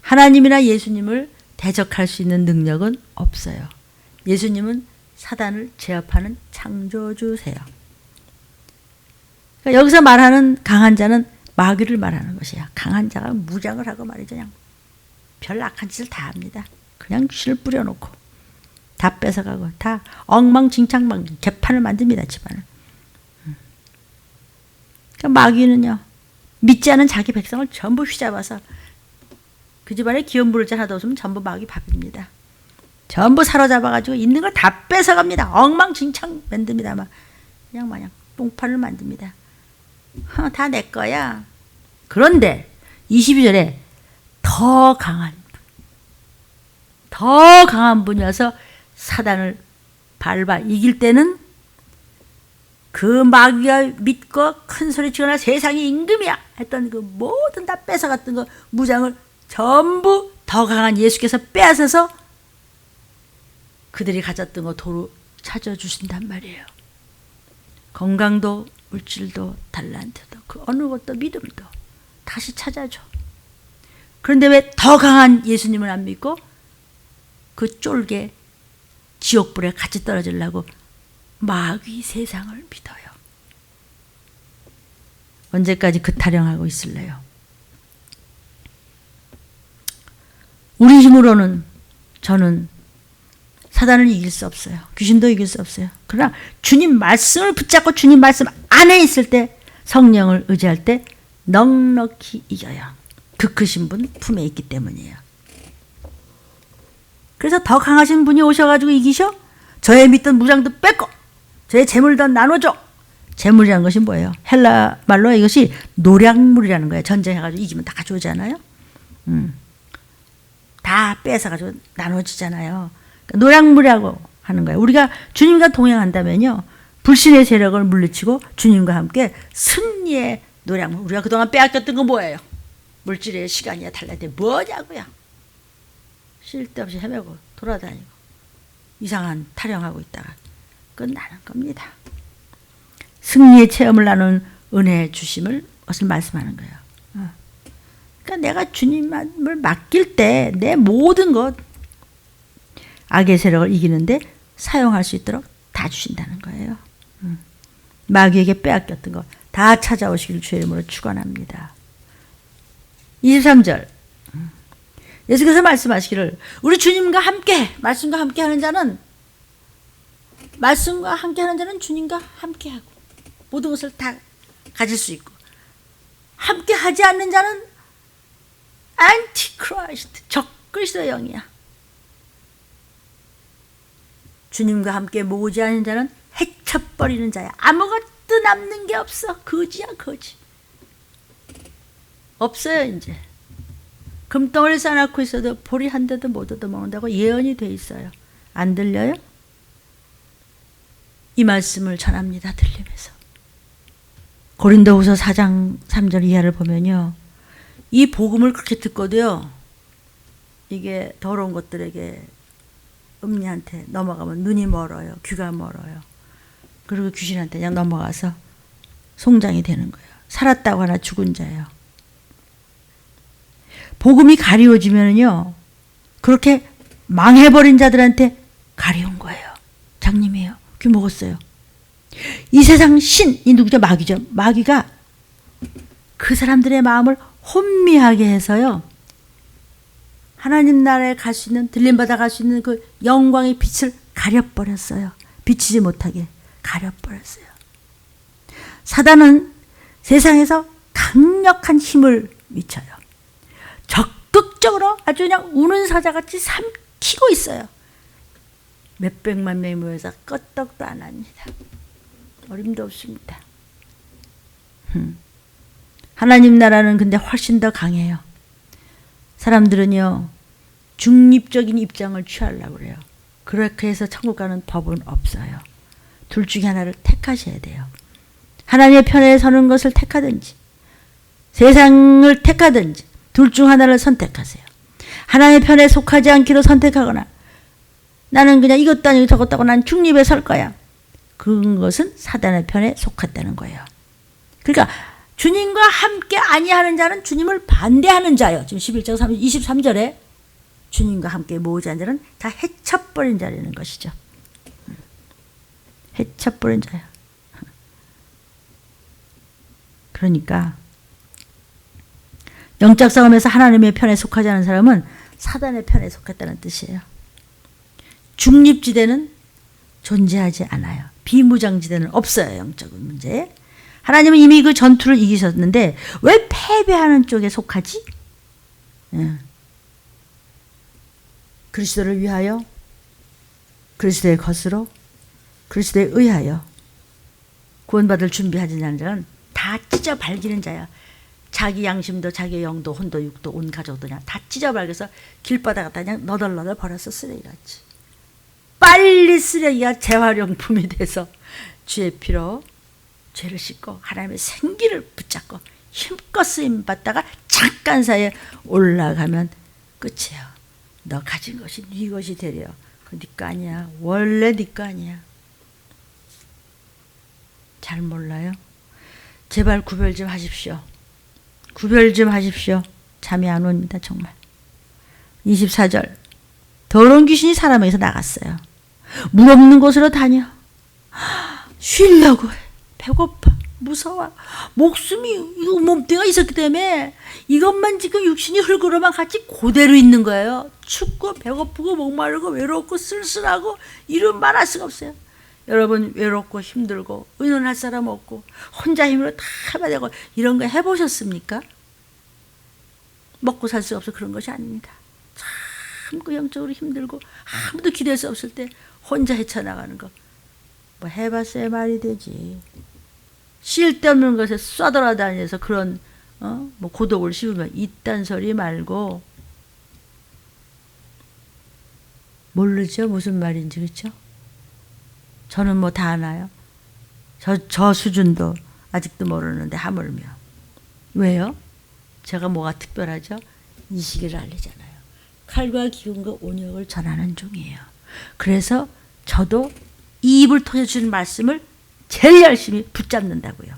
하나님이나 예수님을 대적할 수 있는 능력은 없어요. 예수님은 사단을 제압하는 창조주세요. 그러니까 여기서 말하는 강한 자는 마귀를 말하는 것이야. 강한 자가 무장을 하고 말이죠. 그냥 별 악한 짓을 다 합니다. 그냥 귀신을 뿌려놓고 다 뺏어가고 다 엉망진창망 개판을 만듭니다. 집안을. 그러니까 마귀는요. 믿지 않은 자기 백성을 전부 휘잡아서 그 집안에 기업 부를 자 하나도 없으면 전부 마귀 밥입니다. 전부 사로잡아가지고 있는 걸 다 뺏어갑니다. 엉망진창 만듭니다. 막 그냥 마냥 똥판을 만듭니다. 다 내 거야. 그런데 22절에 더 강한 분이어서 사단을 밟아 이길 때는 그 마귀가 믿고 큰 소리 치거나 세상이 임금이야 했던 그 모든 다 뺏어갔던 그 무장을 전부 더 강한 예수께서 빼앗아서 그들이 가졌던 거 도로 찾아주신단 말이에요. 건강도 물질도 달란트도 그 어느 것도 믿음도 다시 찾아줘. 그런데 왜 더 강한 예수님을 안 믿고 그 쫄개 지옥불에 같이 떨어지려고 마귀 세상을 믿어요. 언제까지 그 타령하고 있을래요? 우리 힘으로는 저는 사단을 이길 수 없어요. 귀신도 이길 수 없어요. 그러나 주님 말씀을 붙잡고 주님 말씀 안에 있을 때, 성령을 의지할 때 넉넉히 이겨요. 그 크신 분 품에 있기 때문이에요. 그래서 더 강하신 분이 오셔가지고 이기셔? 저의 믿던 무장도 뺏고 저의 재물도 나눠줘. 재물이라는 것이 뭐예요? 헬라 말로 이것이 노략물이라는 거예요. 전쟁해가지고 이기면 다 가져오잖아요. 다 뺏어가지고 나눠지잖아요. 그러니까 노략물이라고 하는 거예요. 우리가 주님과 동행한다면요, 불신의 세력을 물리치고 주님과 함께 승리의 노략물. 우리가 그동안 빼앗겼던 건 뭐예요? 물질의 시간이야 달라대 뭐냐고요. 쓸데없이 헤매고 돌아다니고 이상한 타령하고 있다가 끝나는 겁니다. 승리의 체험을 나눈 은혜의 주심을 것을 말씀하는 거예요. 그러니까 내가 주님을 맡길 때 내 모든 것 악의 세력을 이기는데 사용할 수 있도록 다 주신다는 거예요. 마귀에게 빼앗겼던 것 다 찾아오시길 주의 이름으로 축원합니다. 23절 예수께서 말씀하시기를 우리 주님과 함께 말씀과 함께 하는 자는 주님과 함께하고 모든 것을 다 가질 수 있고, 함께 하지 않는 자는 안티크라이스트 적그리스도의 영이야. 주님과 함께 모으지 않는 자는 해쳐버리는 자야. 아무것도 남는 게 없어. 거지야 거지. 없어요 이제. 금덩어리 쌓아놓고 있어도 보리 한 대도 못 얻어먹는다고 예언이 돼 있어요. 안 들려요? 이 말씀을 전합니다. 들리면서. 고린도후서 4장 3절 이하를 보면요, 이 복음을 그렇게 듣고도요, 이게 더러운 것들에게 음리한테 넘어가면 눈이 멀어요. 귀가 멀어요. 그리고 귀신한테 그냥 넘어가서 송장이 되는 거예요. 살았다고 하나 죽은 자예요. 복음이 가리워지면요, 그렇게 망해버린 자들한테 가려운 거예요. 장님이에요. 귀 먹었어요. 이 세상 신, 이 누구죠? 마귀죠. 마귀가 그 사람들의 마음을 혼미하게 해서요, 하나님 나라에 갈 수 있는, 들림받아 갈 수 있는 그 영광의 빛을 가려버렸어요. 비치지 못하게 가려버렸어요. 사단은 세상에서 강력한 힘을 미쳐요. 적극적으로 아주 그냥 우는 사자같이 삼키고 있어요. 몇백만 명이 모여서 끄떡도 안 합니다. 어림도 없습니다. 하나님 나라는 근데 훨씬 더 강해요. 사람들은요, 중립적인 입장을 취하려고 그래요. 그렇게 해서 천국 가는 법은 없어요. 둘 중에 하나를 택하셔야 돼요. 하나님의 편에 서는 것을 택하든지 세상을 택하든지 둘 중 하나를 선택하세요. 하나님의 편에 속하지 않기로 선택하거나 나는 그냥 이것도 아니고 저것도 하고 난 중립에 설 거야, 그것은 사단의 편에 속했다는 거예요. 그러니까 주님과 함께 아니하는 자는 주님을 반대하는 자요. 지금 11장 23절에 주님과 함께 모으지 않은 자는 다 해쳐버린 자라는 것이죠. 해쳐버린 자야. 그러니까 영적 싸움에서 하나님의 편에 속하지 않은 사람은 사단의 편에 속했다는 뜻이에요. 중립지대는 존재하지 않아요. 비무장지대는 없어요. 영적인 문제에. 하나님은 이미 그 전투를 이기셨는데 왜 패배하는 쪽에 속하지? 그리스도를 위하여, 그리스도의 것으로, 그리스도에 의하여 구원받을 준비하지 않은 자는 다 찢어 발기는 자야. 자기 양심도 자기 영도 혼도 육도 온 가족도 그냥 다 찢어 발겨서 길바닥 갖다 그냥 너덜너덜 버렸어. 쓰레기같이. 빨리 쓰레기가 재활용품이 돼서 주의 피로 죄를 씻고 하나님의 생기를 붙잡고 힘껏 쓰임 받다가 잠깐 사이에 올라가면 끝이에요. 너 가진 것이 네 것이 되려. 그 네 거 아니야. 원래 네 거 아니야. 잘 몰라요. 제발 구별 좀 하십시오. 구별 좀 하십시오. 잠이 안 옵니다. 정말. 24절. 더러운 귀신이 사람에게서 나갔어요. 물 없는 곳으로 다녀. 쉬려고 해. 배고파. 무서워. 목숨이 이 몸뚱이가 있었기 때문에 이것만 지금 육신이 흙으로만 같이 그대로 있는 거예요. 춥고 배고프고 목마르고 외롭고 쓸쓸하고 이름 말할 수가 없어요. 여러분 외롭고 힘들고 의논할 사람 없고 혼자 힘으로 다 해봐야 되고 이런 거 해보셨습니까? 먹고 살 수 없어 그런 것이 아닙니다. 참 그 영적으로 힘들고 아무도 기댈 수 없을 때 혼자 헤쳐나가는 거. 뭐 해봤어야 말이 되지. 쓸데없는 것에 쏴돌아다녀서 그런 뭐 고독을 씌우면 이딴 소리 말고. 모르죠 무슨 말인지. 그렇죠? 저는 뭐 다 아나요. 저 수준도 아직도 모르는데 하물며. 왜요? 제가 뭐가 특별하죠? 이 시기를 알리잖아요. 칼과 기운과 온역을 전하는 중이에요. 그래서 저도 이 입을 통해 주는 말씀을 제일 열심히 붙잡는다고요.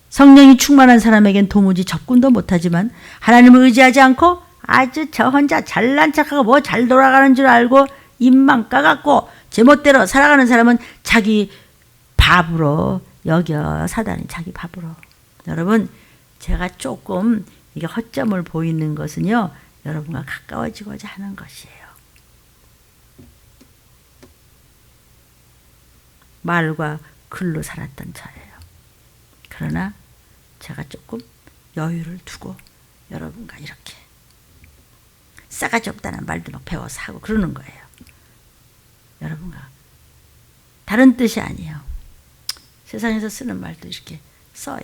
성령이 충만한 사람에겐 도무지 접근도 못하지만 하나님을 의지하지 않고 아주 저 혼자 잘난 척하고 뭐 잘 돌아가는 줄 알고 입만 까갖고 제멋대로 살아가는 사람은 자기 밥으로 여겨. 사단이 자기 밥으로. 여러분 제가 조금 이게 허점을 보이는 것은요. 여러분과 가까워지고자 하는 것이에요. 말과 글로 살았던 저예요. 그러나 제가 조금 여유를 두고 여러분과 이렇게 싸가지 없다는 말도 막 배워서 하고 그러는 거예요. 여러분과 다른 뜻이 아니에요. 세상에서 쓰는 말도 이렇게 써요.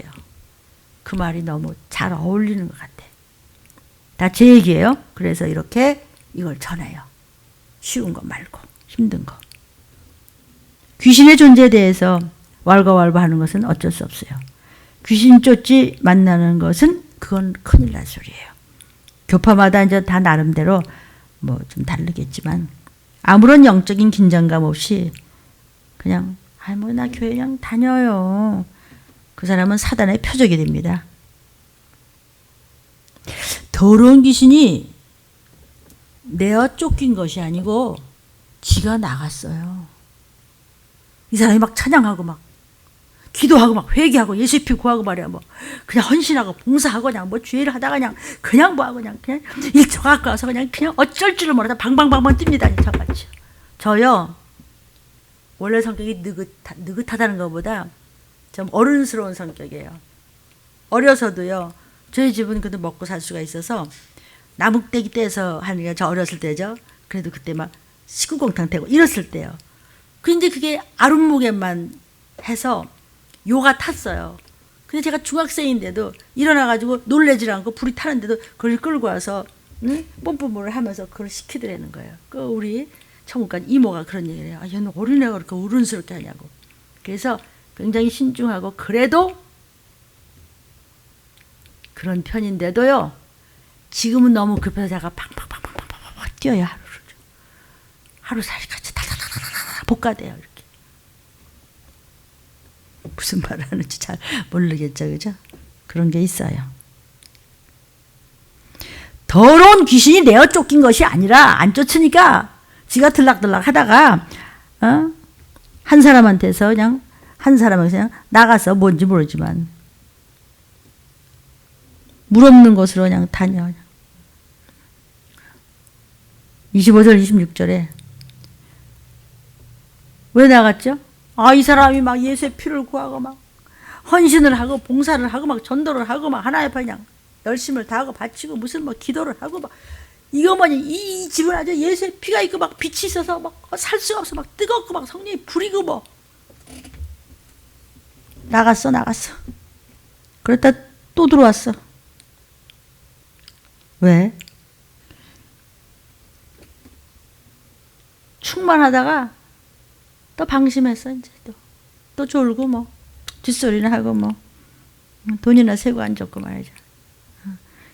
그 말이 너무 잘 어울리는 것 같아. 다 제 얘기예요. 그래서 이렇게 이걸 전해요. 쉬운 거 말고 힘든 거. 귀신의 존재에 대해서 왈가왈부하는 것은 어쩔 수 없어요. 귀신 쫓지 만나는 것은 그건 큰일 날 소리예요. 교파마다 이제 다 나름대로 뭐 좀 다르겠지만 아무런 영적인 긴장감 없이 그냥 뭐 나 교회 그냥 다녀요. 그 사람은 사단의 표적이 됩니다. 더러운 귀신이 내어 쫓긴 것이 아니고 지가 나갔어요. 이 사람이 막 찬양하고 막 기도하고 막 회개하고 예수피 구하고 말이야 뭐 그냥 헌신하고 봉사하고 그냥 뭐 주의를 하다가 그냥 뭐하고 그냥 일찍 갖고 와서 그냥 어쩔 줄을 몰라서 방방방방 뜁니다. 저같이. 저요 원래 성격이 느긋하다는 것보다 좀 어른스러운 성격이에요. 어려서도요. 저희 집은 그래도 먹고 살 수가 있어서 나묵대기 떼서 하는 게 저 어렸을 때죠. 그래도 그때 막 식구공탕 떼고 이랬을 때요. 근데 그게 아랫목에만 해서 요가 탔어요. 근데 제가 중학생인데도 일어나가지고 놀래질 않고 불이 타는데도 그걸 끌고 와서 뽐뿌물을 하면서 그걸 시키더라는 거예요. 그 우리 청국간 이모가 그런 얘기를 해요. 아, 얘는 어린애가 그렇게 어른스럽게 하냐고. 그래서 굉장히 신중하고 그래도 그런 편인데도요. 지금은 너무 급해서 제가 팡팡팡팡팡 뛰어요. 하루살이 같이 달달달달 볶아대요. 이렇게. 무슨 말을 하는지 잘 모르겠죠. 그죠? 그런 게 있어요. 더러운 귀신이 내어 쫓긴 것이 아니라 안 쫓으니까 지가 들락들락 하다가 한 사람한테서 그냥 한 사람에서 그냥 나가서 뭔지 모르지만 물 없는 곳으로 그냥 다녀. 25절 26절에 왜 나갔죠? 아, 이 사람이 막 예수의 피를 구하고 막 헌신을 하고 봉사를 하고 막 전도를 하고 막 하나님 앞에 그냥 열심을 다하고 바치고 무슨 뭐 기도를 하고 막 이거 뭐냐 이 집은 아주 예수의 피가 있고 막 빛이 있어서 막 살 수가 없어 막 뜨겁고 막 성령이 불이고 뭐 나갔어. 그랬다 또 들어왔어. 왜? 충만하다가 또 방심했어. 이제 또 졸고 뭐 뒷소리나 하고 뭐 돈이나 세고 안 줬고 말이죠.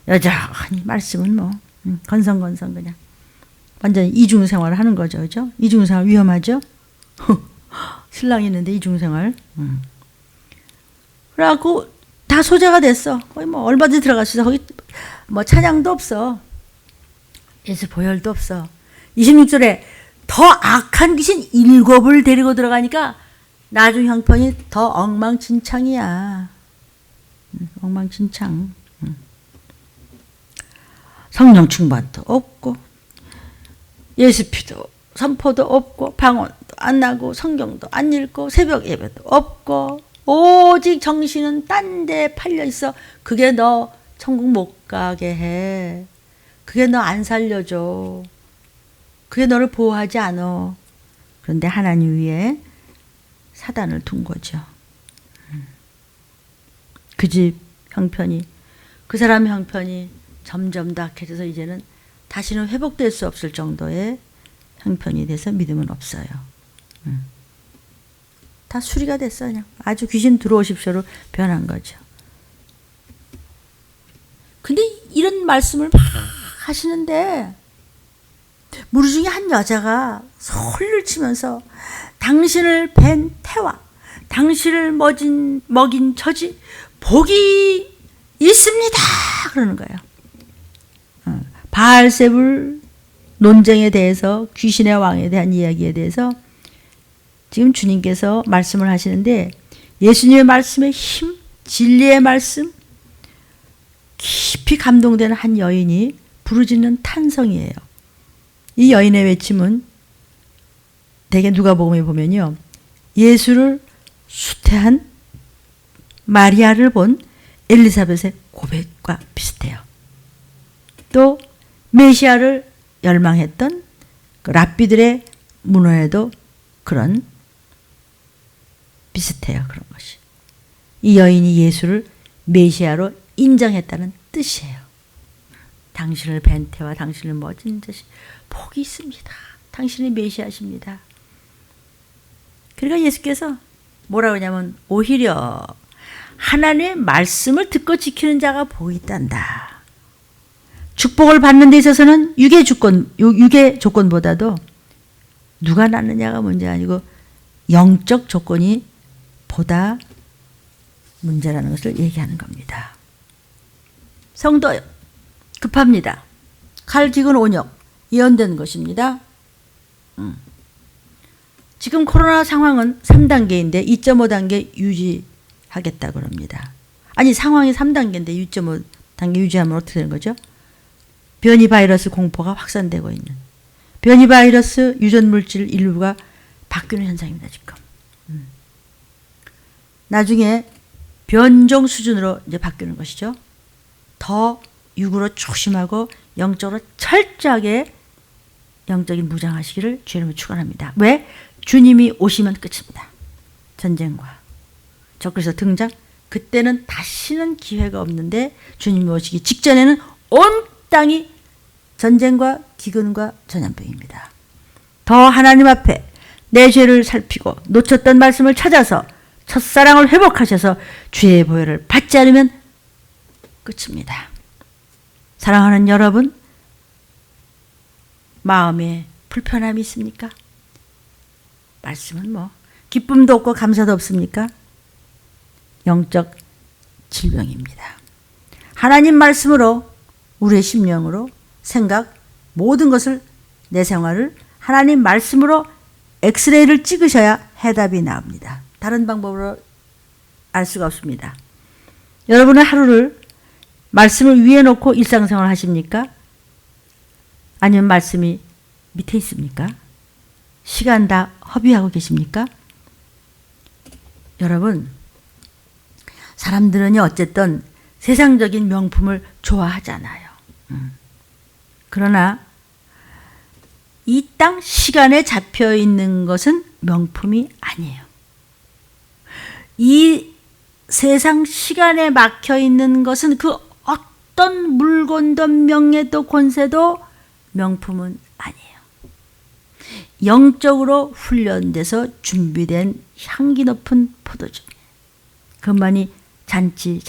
여전히 말씀은 뭐 건성건성 그냥 완전히 이중생활을 하는 거죠. 그죠? 이중생활 위험하죠? 신랑이 있는데 이중생활. 그래갖고 다 소재가 됐어. 거기 뭐 얼마든지 들어갈 수 있어. 거기 뭐 찬양도 없어. 예수 보혈도 없어. 26절에 더 악한 귀신 7을 데리고 들어가니까 나중 형편이 더 엉망진창이야. 엉망진창. 성령 충만도 없고 예수피도 선포도 없고 방언도 안 나고 성경도 안 읽고 새벽 예배도 없고 오직 정신은 딴 데 팔려 있어. 그게 너 천국 못 가게 해. 그게 너 안 살려줘. 그게 너를 보호하지 않아. 그런데 하나님 위에 사단을 둔 거죠. 그 집 형편이, 그 사람 형편이 점점 더 악해져서 이제는 다시는 회복될 수 없을 정도의 형편이 돼서 믿음은 없어요. 다 수리가 됐어. 그냥 아주 귀신 들어오십시오로 변한 거죠. 근데 이런 말씀을 막 하시는데 무리 중에 한 여자가 소리를 치면서 당신을 뵌 태와 당신을 먹인 저지 복이 있습니다. 그러는 거예요. 바알세불 논쟁에 대해서, 귀신의 왕에 대한 이야기에 대해서 지금 주님께서 말씀을 하시는데, 예수님의 말씀의 힘, 진리의 말씀, 깊이 감동되는 한 여인이 부르짖는 탄성이에요. 이 여인의 외침은 대개 누가복음에 보면요, 예수를 수태한 마리아를 본 엘리사벳의 고백과 비슷해요. 또 메시아를 열망했던 그 랍비들의 문화에도 그런 비슷해요. 그런 것이. 이 여인이 예수를 메시아로 인정했다는 뜻이에요. 당신을 뵌 태와 당신을 먹인 자식 복이 있습니다. 당신이 메시아십니다. 그러니까 예수께서 뭐라고 하냐면, 오히려 하나님의 말씀을 듣고 지키는 자가 복이 있단다. 축복을 받는 데 있어서는 육의 조건보다도 누가 낳느냐가 문제가 아니고 영적 조건이 보다 문제라는 것을 얘기하는 겁니다. 성도 급합니다. 칼기근 온역 예언된 것입니다. 지금 코로나 상황은 3단계인데 2.5단계 유지하겠다고 합니다. 아니, 상황이 3단계인데 2.5단계 유지하면 어떻게 되는 거죠? 변이 바이러스 공포가 확산되고 있는, 변이 바이러스 유전물질 일부가 바뀌는 현상입니다. 지금. 나중에 변종 수준으로 이제 바뀌는 것이죠. 더 육으로 조심하고 영적으로 철저하게 영적인 무장하시기를 주님을 축원합니다. 왜? 주님이 오시면 끝입니다. 전쟁과 적그리스도 등장. 그때는 다시는 기회가 없는데, 주님이 오시기 직전에는 온 땅이 전쟁과 기근과 전염병입니다. 더 하나님 앞에 내 죄를 살피고 놓쳤던 말씀을 찾아서 첫사랑을 회복하셔서 주의 보혈을 받지 않으면 끝입니다. 사랑하는 여러분, 마음에 불편함이 있습니까? 말씀은 뭐 기쁨도 없고 감사도 없습니까? 영적 질병입니다. 하나님 말씀으로, 우리의 심령으로 생각, 모든 것을, 내 생활을 하나님 말씀으로 엑스레이를 찍으셔야 해답이 나옵니다. 다른 방법으로 알 수가 없습니다. 여러분의 하루를 말씀을 위에 놓고 일상생활 하십니까? 아니면 말씀이 밑에 있습니까? 시간 다 허비하고 계십니까? 여러분, 사람들은 어쨌든 세상적인 명품을 좋아하잖아요. 그러나 이 땅 시간에 잡혀 있는 것은 명품이 아니에요. 이 세상 시간에 막혀 있는 것은 그 어떤 물건도 명예도 권세도 명품은 아니에요. 영적으로 훈련돼서 준비된 향기 높은 포도주, 그것만이 잔치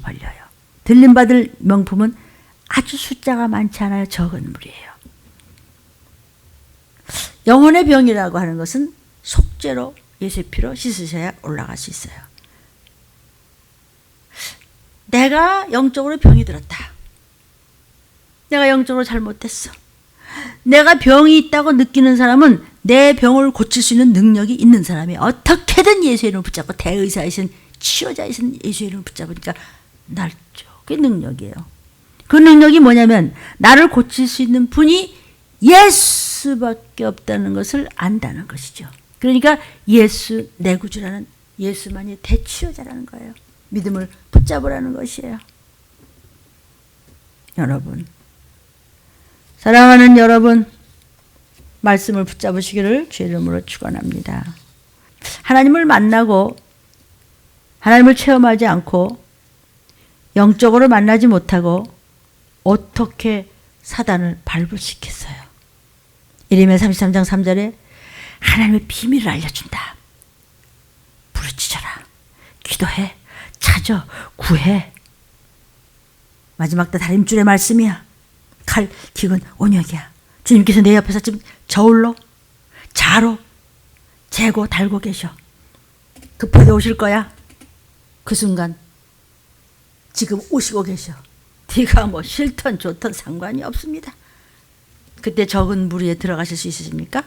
벌려요. 들림받을 명품은 아주 숫자가 많지 않아요. 적은 무리예요. 영혼의 병이라고 하는 것은 속죄로 예수의 피로 씻으셔야 올라갈 수 있어요. 내가 영적으로 병이 들었다. 내가 영적으로 잘못됐어. 내가 병이 있다고 느끼는 사람은 내 병을 고칠 수 있는 능력이 있는 사람이 어떻게든 예수의 이름을 붙잡고 대의사이신 치료자이신 예수의 이름을 붙잡으니까 날죠. 그게 능력이에요. 그 능력이 뭐냐면 나를 고칠 수 있는 분이 예수밖에 없다는 것을 안다는 것이죠. 그러니까 예수 내 구주라는 예수만이 대치료자라는 거예요. 믿음을 붙잡으라는 것이에요. 여러분, 사랑하는 여러분, 말씀을 붙잡으시기를 주의 이름으로 축원합니다. 하나님을 만나고 하나님을 체험하지 않고 영적으로 만나지 못하고 어떻게 사단을 발부시켰어요? 예레미야 33장 3절에 하나님의 비밀을 알려준다. 부르짖어라. 기도해. 찾아. 구해. 마지막 때 다림줄의 말씀이야. 칼, 기근, 온역이야. 주님께서 내 옆에서 지금 저울로, 자로, 재고, 달고 계셔. 급하게 오실 거야. 그 순간 지금 오시고 계셔. 네가 뭐 싫든 좋든 상관이 없습니다. 그때 적은 무리에 들어가실 수 있으십니까?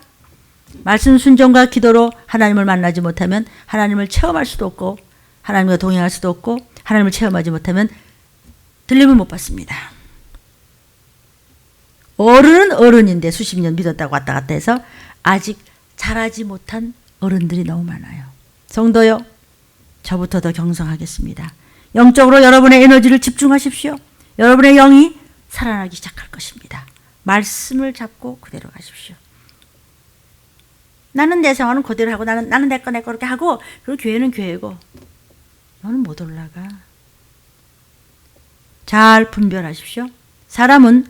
말씀 순종과 기도로 하나님을 만나지 못하면 하나님을 체험할 수도 없고 하나님과 동행할 수도 없고 하나님을 체험하지 못하면 들림을 못 받습니다. 어른은 어른인데 수십 년 믿었다고 왔다 갔다 해서 아직 자라지 못한 어른들이 너무 많아요. 성도요, 저부터 더 경성하겠습니다. 영적으로 여러분의 에너지를 집중하십시오. 여러분의 영이 살아나기 시작할 것입니다. 말씀을 잡고 그대로 가십시오. 나는 내 생활은 그대로 하고 나는 내 거 이렇게 하고 그리고 교회는 교회고 너는 못 올라가. 잘 분별하십시오. 사람은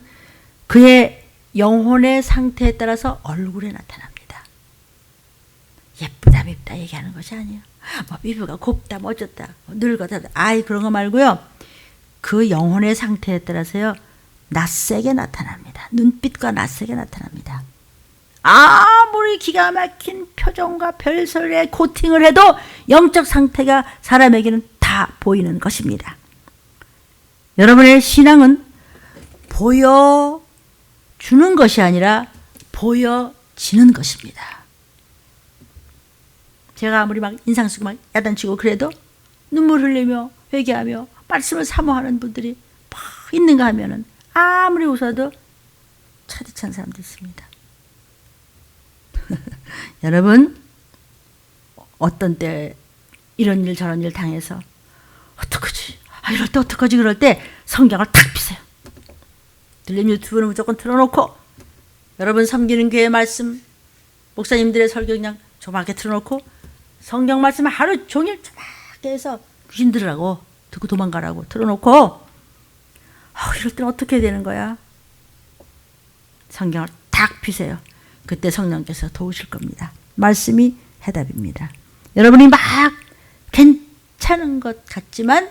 그의 영혼의 상태에 따라서 얼굴에 나타납니다. 예쁘다 밉다 얘기하는 것이 아니에요. 뭐 피부가 곱다 뭐 어쩌다 늙었다 아이 그런 거 말고요. 그 영혼의 상태에 따라서요. 낯세게 나타납니다. 눈빛과 낯세게 나타납니다. 아무리 기가 막힌 표정과 별설에 코팅을 해도 영적 상태가 사람에게는 다 보이는 것입니다. 여러분의 신앙은 보여주는 것이 아니라 보여지는 것입니다. 제가 아무리 막 인상 쓰고 막 야단치고 그래도 눈물 흘리며 회개하며 말씀을 사모하는 분들이 막 있는가 하면은 아무리 웃어도 차디찬 사람도 있습니다. 여러분, 어떤 때 이런 일 저런 일 당해서 어떡하지? 이럴 때 어떡하지? 그럴 때 성경을 탁 피세요. 들림 유튜브는 무조건 틀어놓고 여러분 섬기는 교회 말씀 목사님들의 설교 그냥 조막에 틀어놓고 성경 말씀을 하루 종일 조막에 해서 귀신 들으라고 듣고 도망가라고 틀어놓고 이럴 때는 어떻게 되는 거야? 성경을 탁 피세요. 그때 성령께서 도우실 겁니다. 말씀이 해답입니다. 여러분이 막 괜찮은 것 같지만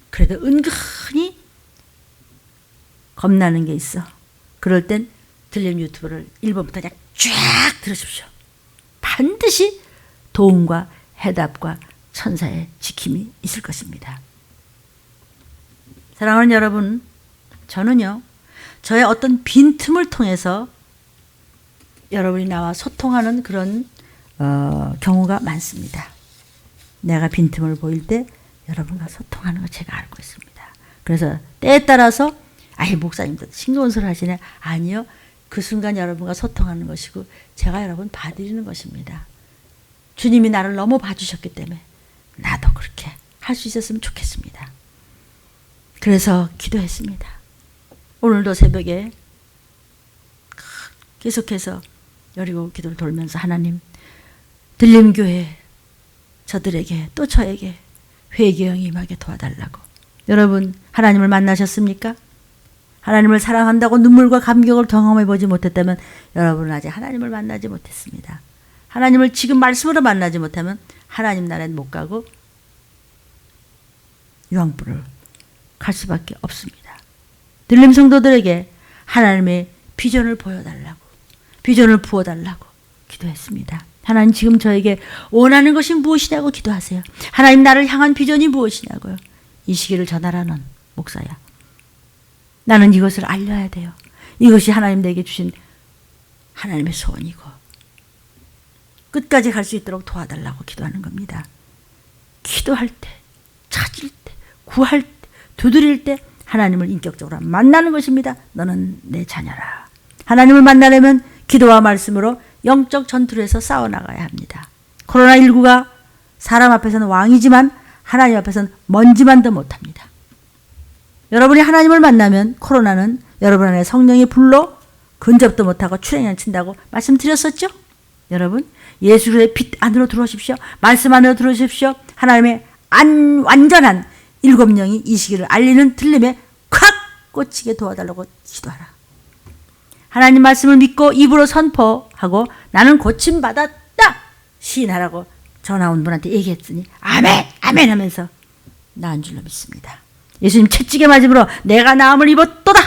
그래도 은근히 겁나는 게 있어. 그럴 땐 들림 유튜브를 1번부터 그냥 쫙 들으십시오. 반드시 도움과 해답과 천사의 지킴이 있을 것입니다. 사랑하는 여러분, 저는요, 저의 어떤 빈틈을 통해서 여러분이 나와 소통하는 그런 경우가 많습니다. 내가 빈틈을 보일 때 여러분과 소통하는 걸 제가 알고 있습니다. 그래서 때에 따라서 목사님도 싱거운 소리 하시네. 아니요. 그 순간 여러분과 소통하는 것이고 제가 여러분 봐드리는 것입니다. 주님이 나를 너무 봐주셨기 때문에 나도 그렇게 할 수 있었으면 좋겠습니다. 그래서 기도했습니다. 오늘도 새벽에 계속해서 여리고 기도를 돌면서 하나님, 들림교회 저들에게 또 저에게 회개의 영이 임하게 도와달라고. 여러분, 하나님을 만나셨습니까? 하나님을 사랑한다고 눈물과 감격을 경험해보지 못했다면 여러분은 아직 하나님을 만나지 못했습니다. 하나님을 지금 말씀으로 만나지 못하면 하나님 나라에 못 가고 유황불을 갈 수밖에 없습니다. 들림 성도들에게 하나님의 비전을 보여달라고, 비전을 부어달라고 기도했습니다. 하나님 지금 저에게 원하는 것이 무엇이냐고 기도하세요. 하나님 나를 향한 비전이 무엇이냐고요. 이 시기를 전하라는 목사야. 나는 이것을 알려야 돼요. 이것이 하나님 내게 주신 하나님의 소원이고 끝까지 갈 수 있도록 도와달라고 기도하는 겁니다. 기도할 때, 찾을 때, 구할 때, 두드릴 때 하나님을 인격적으로 만나는 것입니다. 너는 내 자녀라. 하나님을 만나려면 기도와 말씀으로 영적 전투를 해서 싸워나가야 합니다. 코로나19가 사람 앞에서는 왕이지만 하나님 앞에서는 먼지만도 못합니다. 여러분이 하나님을 만나면 코로나는 여러분 안에 성령의 불로 근접도 못하고 출행을 친다고 말씀드렸었죠? 여러분 예수의 빛 안으로 들어오십시오. 말씀 안으로 들어오십시오. 하나님의 완전한 일곱 영이 이 시기를 알리는 들림에 콱 꽂히게 도와달라고 기도하라. 하나님 말씀을 믿고 입으로 선포하고 나는 고침받았다 시인하라고 전화 온 분한테 얘기했더니 아멘 아멘 하면서 나은 줄로 믿습니다. 예수님 채찍에 맞음으로 내가 나음을 입었도다.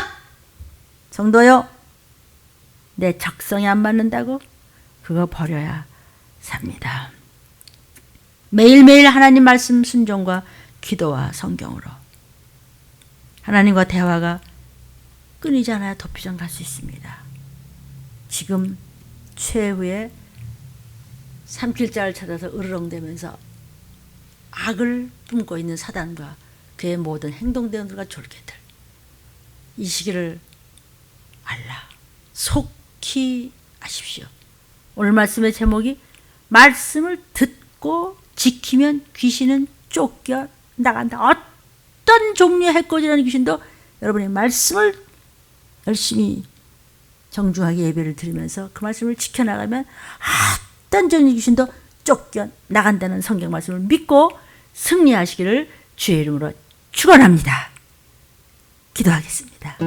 성도요, 내 적성에 안 맞는다고 그거 버려야 삽니다. 매일매일 하나님 말씀 순종과 기도와 성경으로 하나님과 대화가 끊이지 않아야 도피점 갈 수 있습니다. 지금 최후의 삼킬자를 찾아서 으르렁대면서 악을 품고 있는 사단과 그의 모든 행동대원들과 졸개들, 이 시기를 알라 속히 아십시오. 오늘 말씀의 제목이 말씀을 듣고 지키면 귀신은 쫓겨 나간다. 어떤 종류의 해코지라는 귀신도 여러분의 말씀을 열심히 정중하게 예배를 드리면서 그 말씀을 지켜나가면 어떤 종류의 귀신도 쫓겨 나간다는 성경 말씀을 믿고 승리하시기를 주의 이름으로 축원합니다. 기도하겠습니다.